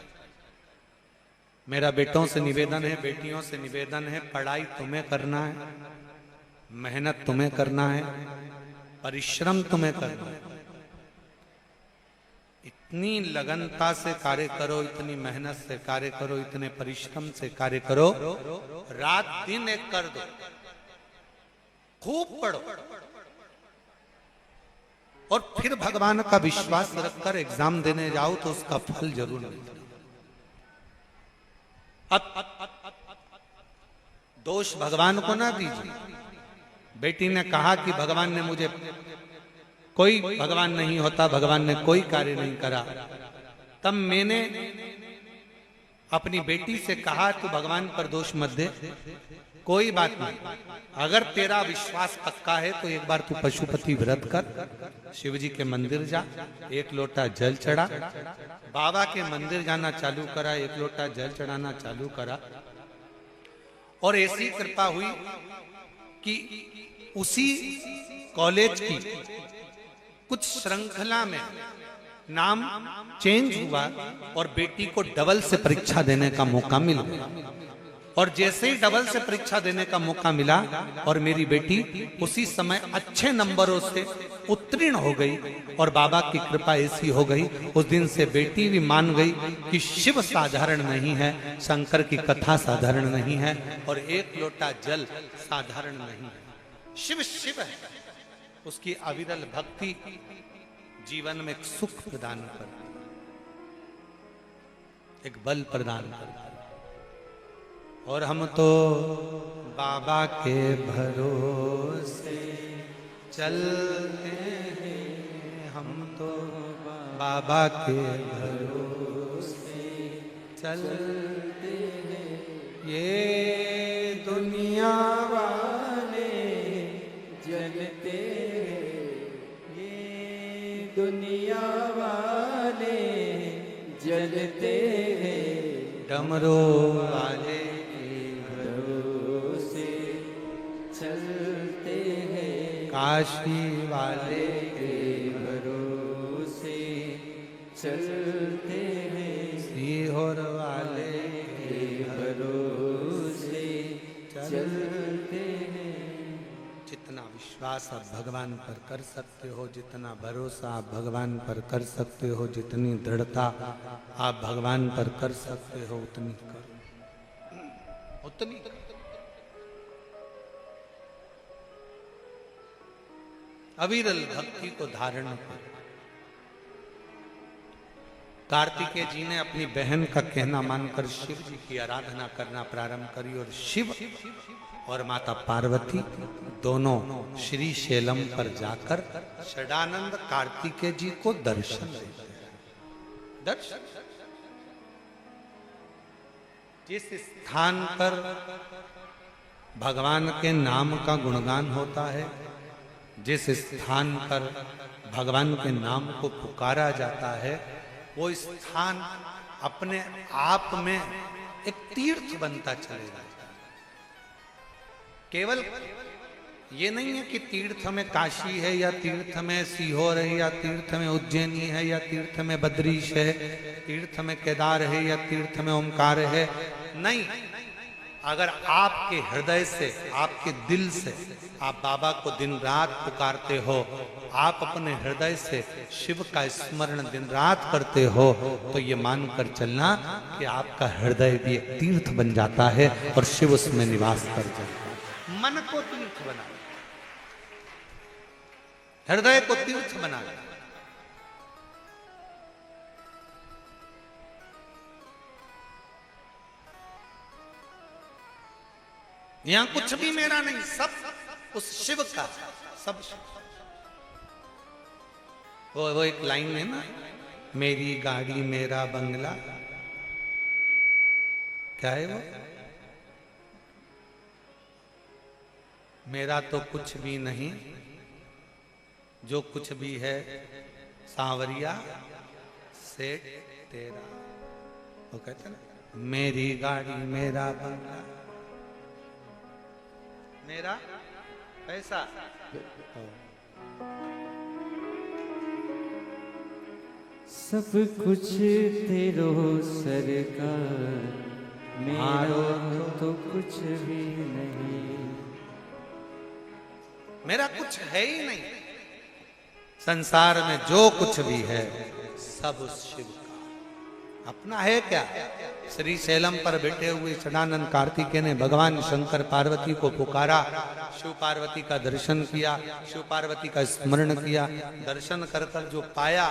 मेरा बेटों से निवेदन है, बेटियों से निवेदन है, पढ़ाई तुम्हें करना है, मेहनत तुम्हें करना है, परिश्रम तुम्हें करना है। इतनी लगनता से कार्य करो, इतनी मेहनत से कार्य करो, इतने परिश्रम से कार्य करो, रात दिन एक कर दो, खूब पढ़ो और फिर भगवान का विश्वास रखकर एग्जाम देने जाओ तो उसका फल जरूर मिलेगा। दोष भगवान को ना दीजिए। बेटी ने कहा कि भगवान ने मुझे, कोई भगवान नहीं होता, भगवान ने कोई कार्य नहीं करा। तब मैंने अपनी बेटी से कहा तू भगवान पर दोष मत दे, कोई बात नहीं, अगर तेरा विश्वास पक्का है तो एक बार तू पशुपति व्रत कर, शिव जी के मंदिर जा, एक लोटा जल चढ़ा। बाबा के मंदिर जाना चालू करा, एक लोटा जल चढ़ाना चालू करा और ऐसी कृपा हुई कि उसी कॉलेज की कुछ श्रृंखला में नाम चेंज हुआ और बेटी को डबल से परीक्षा देने का मौका मिला। और जैसे ही डबल से परीक्षा देने का मौका मिला और मेरी बेटी उसी समय अच्छे नंबरों से उत्तीर्ण हो गई और बाबा की कृपा ऐसी हो गई, उस दिन से बेटी भी मान गई कि शिव साधारण नहीं है, शंकर की कथा साधारण नहीं है और एक लोटा जल साधारण नहीं है। शिव शिव है। उसकी अविरल भक्ति जीवन में एक सुख प्रदान करती, एक बल प्रदान करती। और हम तो बाबा के भरोसे चलते हैं, हम तो बाबा के भरोसे चलते हैं। ये दुनिया वाले जलते हैं, ये दुनिया वाले जलते हैं, डमरू वाले भरोसे चलते हैं, काशी वाले के भरोसे चलते हैं, सीहोर वाले के भरोसे चलते हैं। जितना विश्वास आप भगवान पर कर सकते हो, जितना भरोसा आप भगवान पर कर सकते हो, जितनी दृढ़ता आप भगवान पर कर सकते हो, उतनी करो, उतनी करो। अविरल भक्ति को धारण करो। कार्तिकेय जी ने अपनी बहन का कहना मानकर शिव जी की आराधना करना प्रारंभ करी और शिव और माता पार्वती दोनों श्री शैलम पर जाकर षडानंद कार्तिकेय जी को दर्शन देते हैं। दर्शन जिस स्थान पर भगवान के नाम का गुणगान होता है, जिस स्थान पर भगवान के नाम को पुकारा जाता है, वो स्थान अपने आप में एक तीर्थ बनता चलेगा। केवल ये नहीं है कि तीर्थ में काशी है या तीर्थ में सीहोर है या तीर्थ में उज्जैनी है या तीर्थ में बद्रीश है, तीर्थ में केदार है या तीर्थ में ओमकार है। नहीं, अगर आपके हृदय से, आपके दिल से आप बाबा को दिन रात पुकारते हो, आप अपने हृदय से शिव का स्मरण दिन रात करते हो, तो ये मानकर चलना कि आपका हृदय भी एक तीर्थ बन जाता है और शिव उसमें निवास कर जाता है। मन को तीर्थ बना, हृदय को तीर्थ बना। यहां कुछ भी मेरा नहीं, सब उस शिव का, सब। वो एक लाइन है ना, मेरी गाड़ी मेरा बंगला, क्या है वो? मेरा तो कुछ भी नहीं, जो कुछ भी है सांवरिया सेठ तेरा। वो कहते ना, मेरी गाड़ी मेरा बंगला, मेरा पैसा, सब कुछ तेरो सरकार, मेरा तो कुछ भी नहीं। मेरा कुछ है ही नहीं, संसार में जो कुछ भी है सब उस शिव का। अपना है क्या? श्री शैलम पर बैठे हुए सदानंद कार्तिकेय ने भगवान शंकर पार्वती को पुकारा, शिव पार्वती का दर्शन किया, शिव पार्वती का स्मरण किया। दर्शन कर कर जो पाया,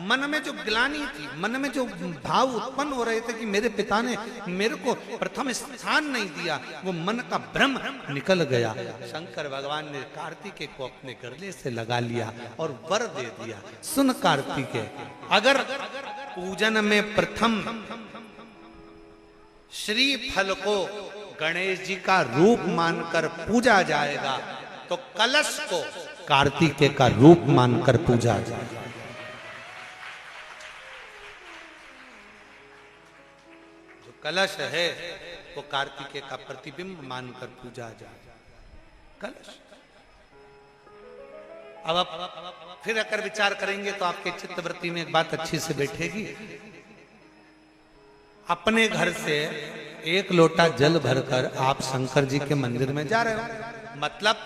मन में जो ग्लानि थी, मन में जो भाव उत्पन्न हो रहे थे कि मेरे पिता ने मेरे को प्रथम स्थान नहीं दिया, वो मन का भ्रम निकल गया। शंकर भगवान ने कार्तिकेय को अपने गले से लगा लिया और वर दे दिया। सुन कार्तिकेय, अगर पूजन में प्रथम श्री फल को गणेश जी का रूप मानकर पूजा जाएगा, तो कलश को कार्तिकेय का रूप मानकर पूजा जाएगा। जो कलश है वो कार्तिकेय का प्रतिबिंब मानकर पूजा जाएगा। कलश। अब आप फिर अगर विचार करेंगे तो आपके चित्तवृत्ति में एक बात अच्छी से बैठेगी। अपने घर से एक लोटा जल भरकर आप शंकर जी के मंदिर में जा रहे हो, मतलब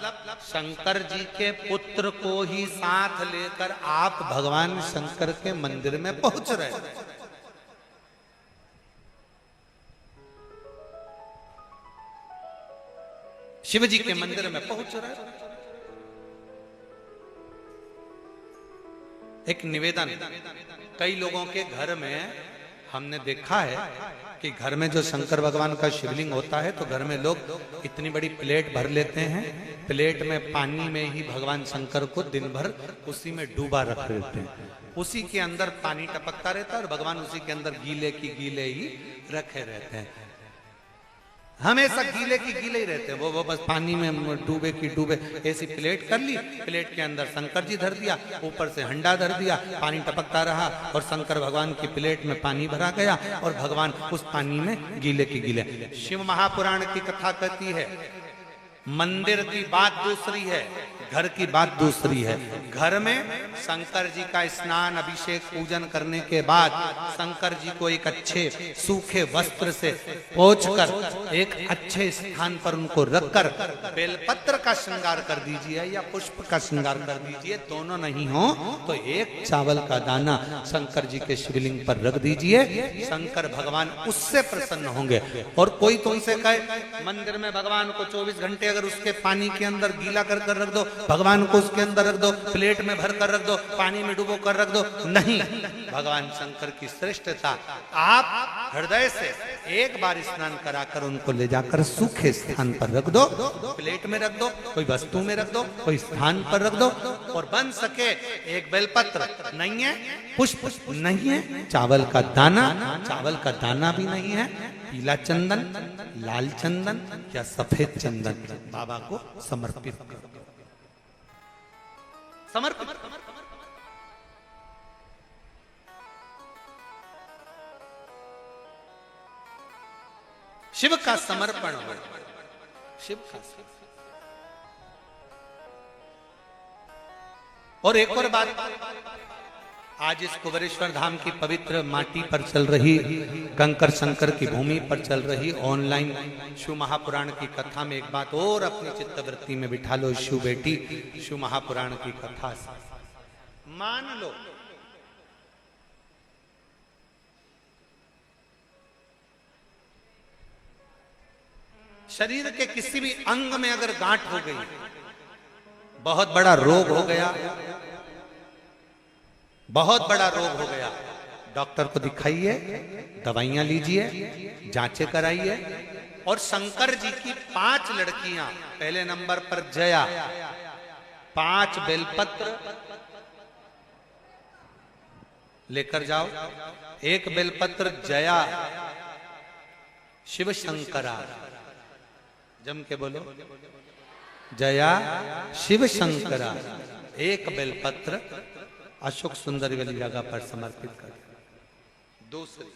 शंकर जी के पुत्र को ही साथ लेकर आप भगवान शंकर के मंदिर में पहुंच रहे हो। शिव जी के मंदिर में पहुंच रहे हो। एक निवेदन, कई लोगों के घर में हमने देखा है कि घर में जो शंकर भगवान का शिवलिंग होता है तो घर में लोग इतनी बड़ी प्लेट भर लेते हैं, प्लेट में पानी में ही भगवान शंकर को दिन भर उसी में डूबा रख देते हैं, उसी के अंदर पानी टपकता रहता है और भगवान उसी के अंदर गीले की गीले ही रखे रहते हैं, हमेशा गीले की गीले ही रहते हैं। वो बस पानी में डूबे की डूबे। ऐसी प्लेट कर ली, प्लेट के अंदर शंकर जी धर दिया, ऊपर से हंडा धर दिया, पानी टपकता रहा और शंकर भगवान की प्लेट में पानी भरा गया और भगवान उस पानी में गीले की गीले। शिव महापुराण की कथा कहती है, मंदिर की बात दूसरी है, घर की बात दूसरी है। घर में शंकर जी का स्नान अभिषेक पूजन करने के बाद शंकर जी को एक अच्छे सूखे वस्त्र से पोंछकर एक अच्छे स्थान पर उनको रखकर बेलपत्र का श्रृंगार कर दीजिए या पुष्प का श्रृंगार कर दीजिए। दोनों नहीं हो तो एक चावल का दाना शंकर जी के शिवलिंग पर रख दीजिए, शंकर भगवान उससे प्रसन्न होंगे। और कोई तुमसे कहे मंदिर में भगवान को 24 घंटे अगर उसके पानी के अंदर गीला कर कर रख दो, भगवान को उसके अंदर रख दो, प्लेट में भर कर रख दो, पानी में डुबो कर रख दो, नहीं। भगवान शंकर की श्रेष्ठता, आप हृदय से एक बार स्नान कराकर उनको ले जाकर सूखे स्थान पर रख दो, प्लेट में रख दो, कोई वस्तु में रख दो, कोई स्थान पर रख दो। और बन सके एक बेलपत्र नहीं है, पुष्प नहीं है, चावल का दाना भी नहीं है, पीला चंदन, लाल चंदन या सफेद चंदन बाबा को समर्पित करो। समर्पित। शिव का समर्पण हो, शिव का साथ। और एक और बात, आज इस कुबेरेश्वर धाम की पवित्र माटी पर चल रही, कंकर शंकर की भूमि पर चल रही ऑनलाइन शिव महापुराण की कथा में एक बात और अपनी चित्तवृत्ति में बिठा लो शिव बेटी। शिव महापुराण की कथा से मान लो शरीर के किसी भी अंग में अगर गांठ हो गई, बहुत बड़ा रोग हो गया, बहुत बड़ा रोग हो गया, डॉक्टर को दिखाइए, दवाइयां लीजिए, जांचें कराइए। और शंकर जी की 5 लड़कियां, पहले नंबर पर जया, 5 बेलपत्र लेकर जाओ। एक बेलपत्र जया शिव शंकरा, जम के बोलो, जया शिव शंकरा। एक बेलपत्र अशोक सुंदरी वाली जगह पर समर्पित कर। दूसरी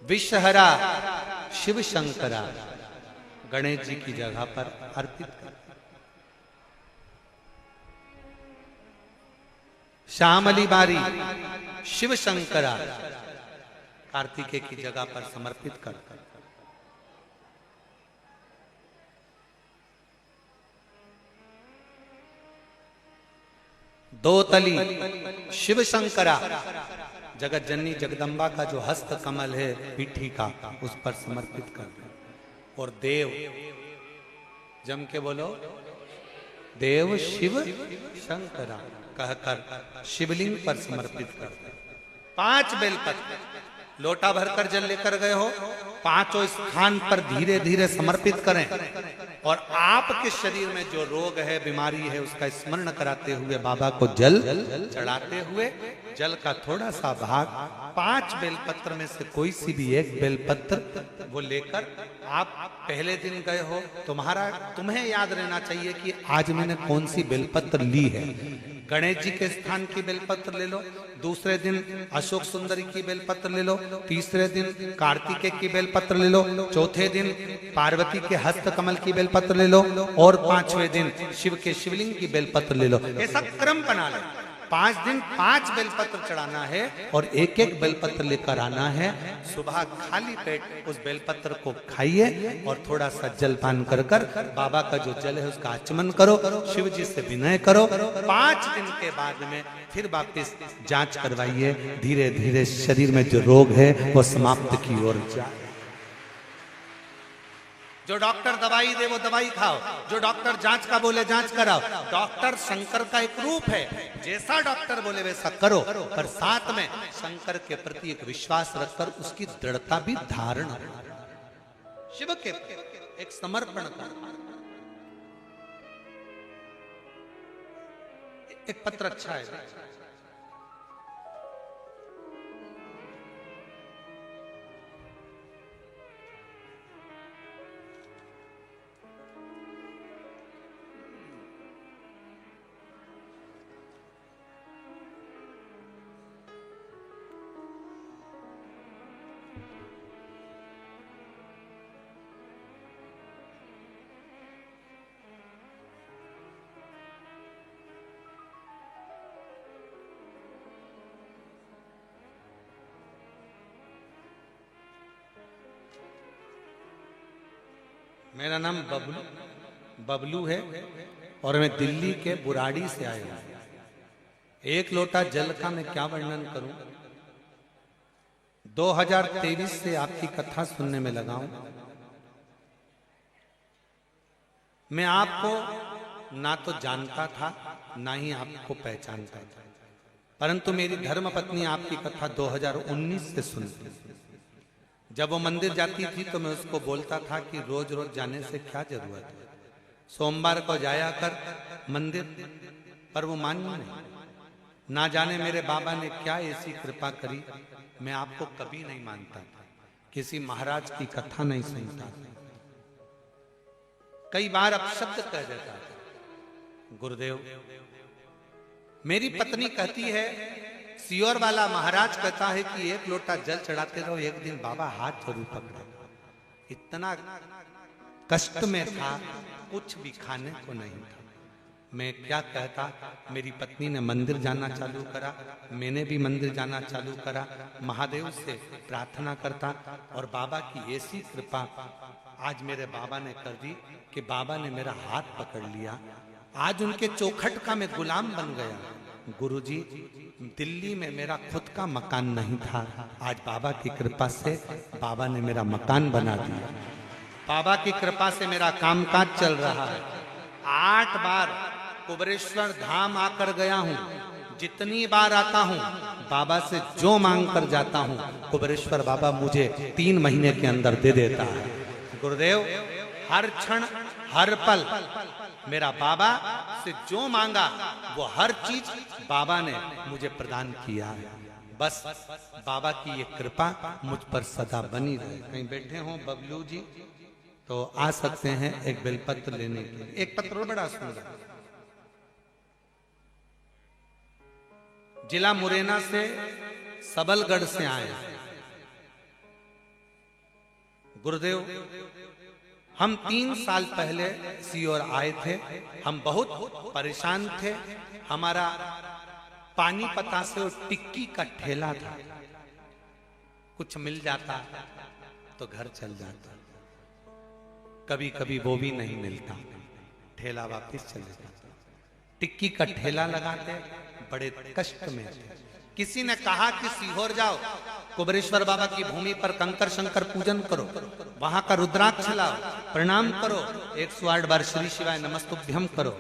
विषहरा शिव शंकरा, गणेश जी की जगह पर अर्पित कर। श्यामली बारी शिव शंकरा, कार्तिकेय की जगह पर समर्पित कर। दो तली शिव शंकरा, जगत जननी जगदम्बा का जो हस्त कमल है पीठी का, उस पर समर्पित कर। और देव, जम के बोलो, देव शिव शंकरा कहकर शिवलिंग पर समर्पित कर। 5 बेलपत्र, लोटा भरकर जल लेकर गए हो, 5 स्थान पर धीरे धीरे समर्पित करें। और आपके शरीर में जो रोग है, बीमारी है, उसका स्मरण कराते हुए बाबा को जल चढ़ाते हुए, जल का थोड़ा सा भाग 5 बेलपत्र में से कोई सी भी एक बेलपत्र वो लेकर, आप पहले दिन गए हो, तुम्हें याद रहना चाहिए कि आज मैंने कौन सी बेलपत्र ली है। गणेश जी के स्थान की बेलपत्र ले लो, दूसरे दिन अशोक सुंदरी की बेलपत्र ले लो, तीसरे दिन कार्तिकेय की बेलपत्र ले लो, चौथे दिन पार्वती के हस्त कमल की बेलपत्र ले लो, और 5वें दिन शिव के शिवलिंग की बेलपत्र ले लो। ऐसा क्रम बना लो। 5 दिन 5 बेलपत्र चढ़ाना है और एक एक बेलपत्र लेकर आना है। सुबह खाली पेट उस बेलपत्र को खाइए और थोड़ा सा जल पान कर बाबा का जो जल है उसका आचमन करो, शिव जी से विनय करो। 5 दिन के बाद में फिर वापस जांच करवाइए, धीरे धीरे शरीर में जो रोग है वो समाप्त की ओर जाए। जो डॉक्टर दवाई दे वो दवाई खाओ, जो डॉक्टर जांच का बोले जांच कराओ। डॉक्टर शंकर का एक रूप है, जैसा डॉक्टर बोले वैसा करो, पर साथ में शंकर के प्रति एक विश्वास रखकर उसकी दृढ़ता भी धारण, शिव के एक समर्पण का। एक पत्र अच्छा है, मेरा नाम बबलू है और मैं दिल्ली के बुराड़ी से आया हूं। एक लोटा जल का मैं क्या वर्णन करूं। 2023 से आपकी कथा सुनने में लगा हूं। मैं आपको ना तो जानता था ना ही आपको पहचानता था, परंतु मेरी धर्मपत्नी आपकी कथा 2019 से सुनती। जब वो मंदिर जाती थी तो मैं उसको बोलता था कि रोज रोज जाने से क्या जरूरत है, सोमवार को जाया कर मंदिर, पर वो मानी नहीं। ना जाने मेरे बाबा ने क्या ऐसी कृपा करी, मैं आपको कभी नहीं मानता था, किसी महाराज की कथा नहीं सुनता था, कई बार अपशब्द कह देता था। गुरुदेव, मेरी पत्नी कहती है, सियोर वाला महाराज कहता है कि एक लोटा जल चढ़ाते रहो, एक दिन बाबा हाथ जरूर पकड़े। इतना कष्ट में था, कुछ भी खाने को नहीं था। मैं क्या कहता, मेरी पत्नी ने मंदिर जाना चालू करा, मैंने भी मंदिर जाना चालू करा, महादेव से प्रार्थना करता, और बाबा की ऐसी कृपा आज मेरे बाबा ने कर दी कि बाबा ने मेरा हाथ पकड़ लिया। आज उनके चौखट का मैं गुलाम बन गया। गुरुजी, दिल्ली में मेरा खुद का मकान नहीं था, आज बाबा की कृपा से बाबा ने मेरा मकान बना दिया। बाबा की कृपा से मेरा कामकाज चल रहा है। 8 बार कुबरेश्वर धाम आकर गया हूँ। जितनी बार आता हूँ बाबा से जो मांग कर जाता हूँ, कुबरेश्वर बाबा मुझे 3 महीने के अंदर दे देता है। गुरुदेव, हर क्षण हर पल मेरा बाबा से जो मांगा वो हर चीज बाबा ने मुझे प्रदान किया है। बस बाबा की ये कृपा मुझ पर सदा बनी रहे। कहीं बैठे हो बबलू जी तो आ सकते हैं एक बेलपत्र लेने के लिए। एक पत्र बड़ा सुंदर, जिला मुरैना से सबलगढ़ से आए। गुरुदेव, हम 3 साल पहले सीहोर आए थे। हम बहुत परेशान थे। हमारा पानीपता से वो टिक्की का ठेला था, कुछ मिल जाता तो घर चल जाता, कभी कभी वो भी नहीं मिलता, ठेला वापस चले जाता। टिक्की का ठेला लगाते, बड़े कष्ट में थे। किसी ने कहा कि सीहोर जाओ, कुबरेश्वर बाबा की भूमि पर कंकर शंकर पूजन करो, वहां का रुद्राक्ष लाओ, प्रणाम करो, 108 बार श्री शिवाय नमस्तुभ्यम करो,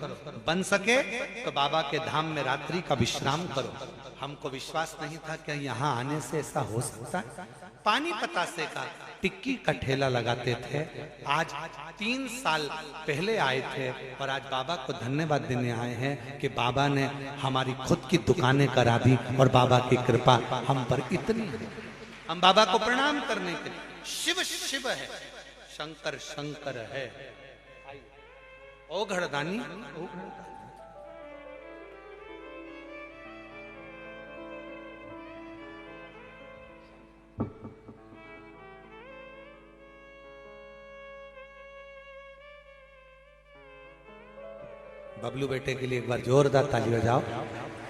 बन सके तो बाबा के धाम में रात्रि का विश्राम करो। हमको विश्वास नहीं था कि यहाँ आने से ऐसा हो सकता है। पानीपता से का टिक्की का ठेला लगाते थे। आज 3 साल पहले आए थे और आज बाबा को धन्यवाद देने आए हैं कि बाबा ने हमारी खुद की दुकानें करा दी और बाबा की कृपा हम पर इतनी है। हम बाबा को प्रणाम करने के लिए, शिव शिव है, शंकर शंकर है, ओघड़दानी बबलू बेटे के लिए एक बार जोरदार ताली बजाओ,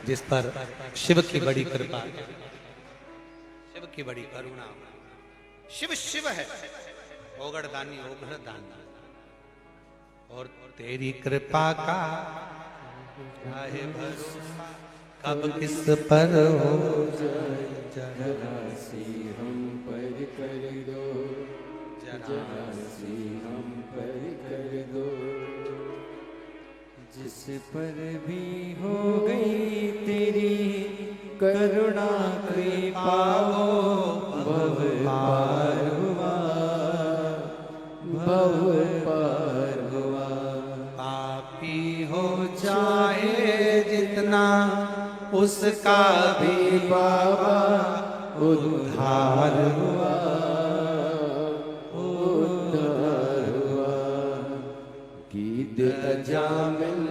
जिस पर शिव की बड़ी कृपा, शिव की बड़ी करुणा। शिव शिव है, ओगड़दानी ओगड़दानी, और तेरी कृपा का चाहे भरोसा कब किस पर हो जाए, जरा सी हम पर कर दो, जरा सी हम पर कर दो। जिस पर भी हो गई तेरी करुणा कृपा, भव पार हुआ, भव पार हुआ। पापी हो चाहे जितना, उसका भी बाबा उद्धार हुआ, उद्धार हुआ। गीत अजामिल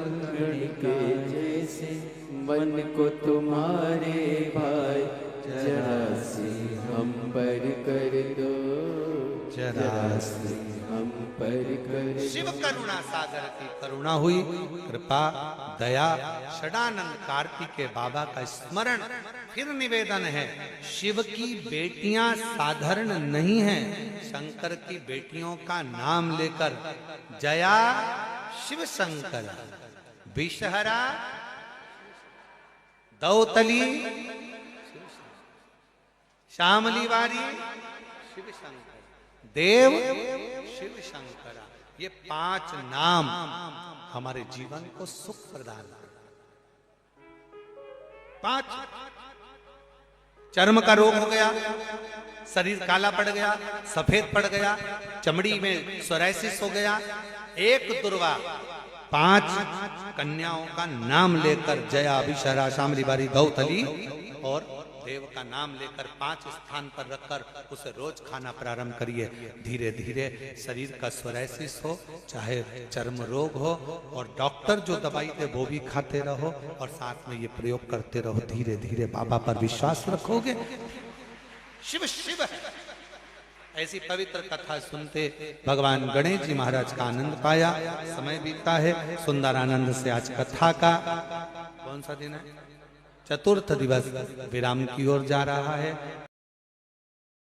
के जैसे मन को तुम्हारे भाई, जरा सी हम पर कर दो, जरा सी हम पर कर। शिव करुणा सागर की करुणा हुई, कृपा दया षडानंद कार्तिकेय बाबा का स्मरण। फिर निवेदन है, शिव की बेटियां साधारण नहीं हैं। शंकर की बेटियों का नाम लेकर जया शिव शंकर, विषहरा दौतली, श्यामली वारी शिव शंकर, देव शिव शंकरा। ये 5 नाम हमारे जीवन को सुख प्रदान करते। 5 चर्म का रोग हो गया, शरीर काला पड़ गया, सफेद पड़ गया, चमड़ी में सोराइसिस हो गया, एक दुर्वा, 5 कन्याओं का नाम लेकर जया विषहरा श्यामली बारी गौतली और देव का नाम लेकर 5 स्थान पर रखकर उसे रोज खाना प्रारंभ करिए। धीरे धीरे शरीर का सोराइसिस हो, चाहे चर्म रोग हो, और डॉक्टर जो दवाई दे वो भी खाते रहो और साथ में ये प्रयोग करते रहो। धीरे धीरे बाबा पर विश्वास रखोगे। शिव शिव है, ऐसी पवित्र कथा सुनते भगवान गणेश जी महाराज का आनंद पाया। समय बीता है सुंदर आनंद से। आज कथा का कौन सा दिन है? चतुर्थ दिवस विराम की ओर जा रहा है।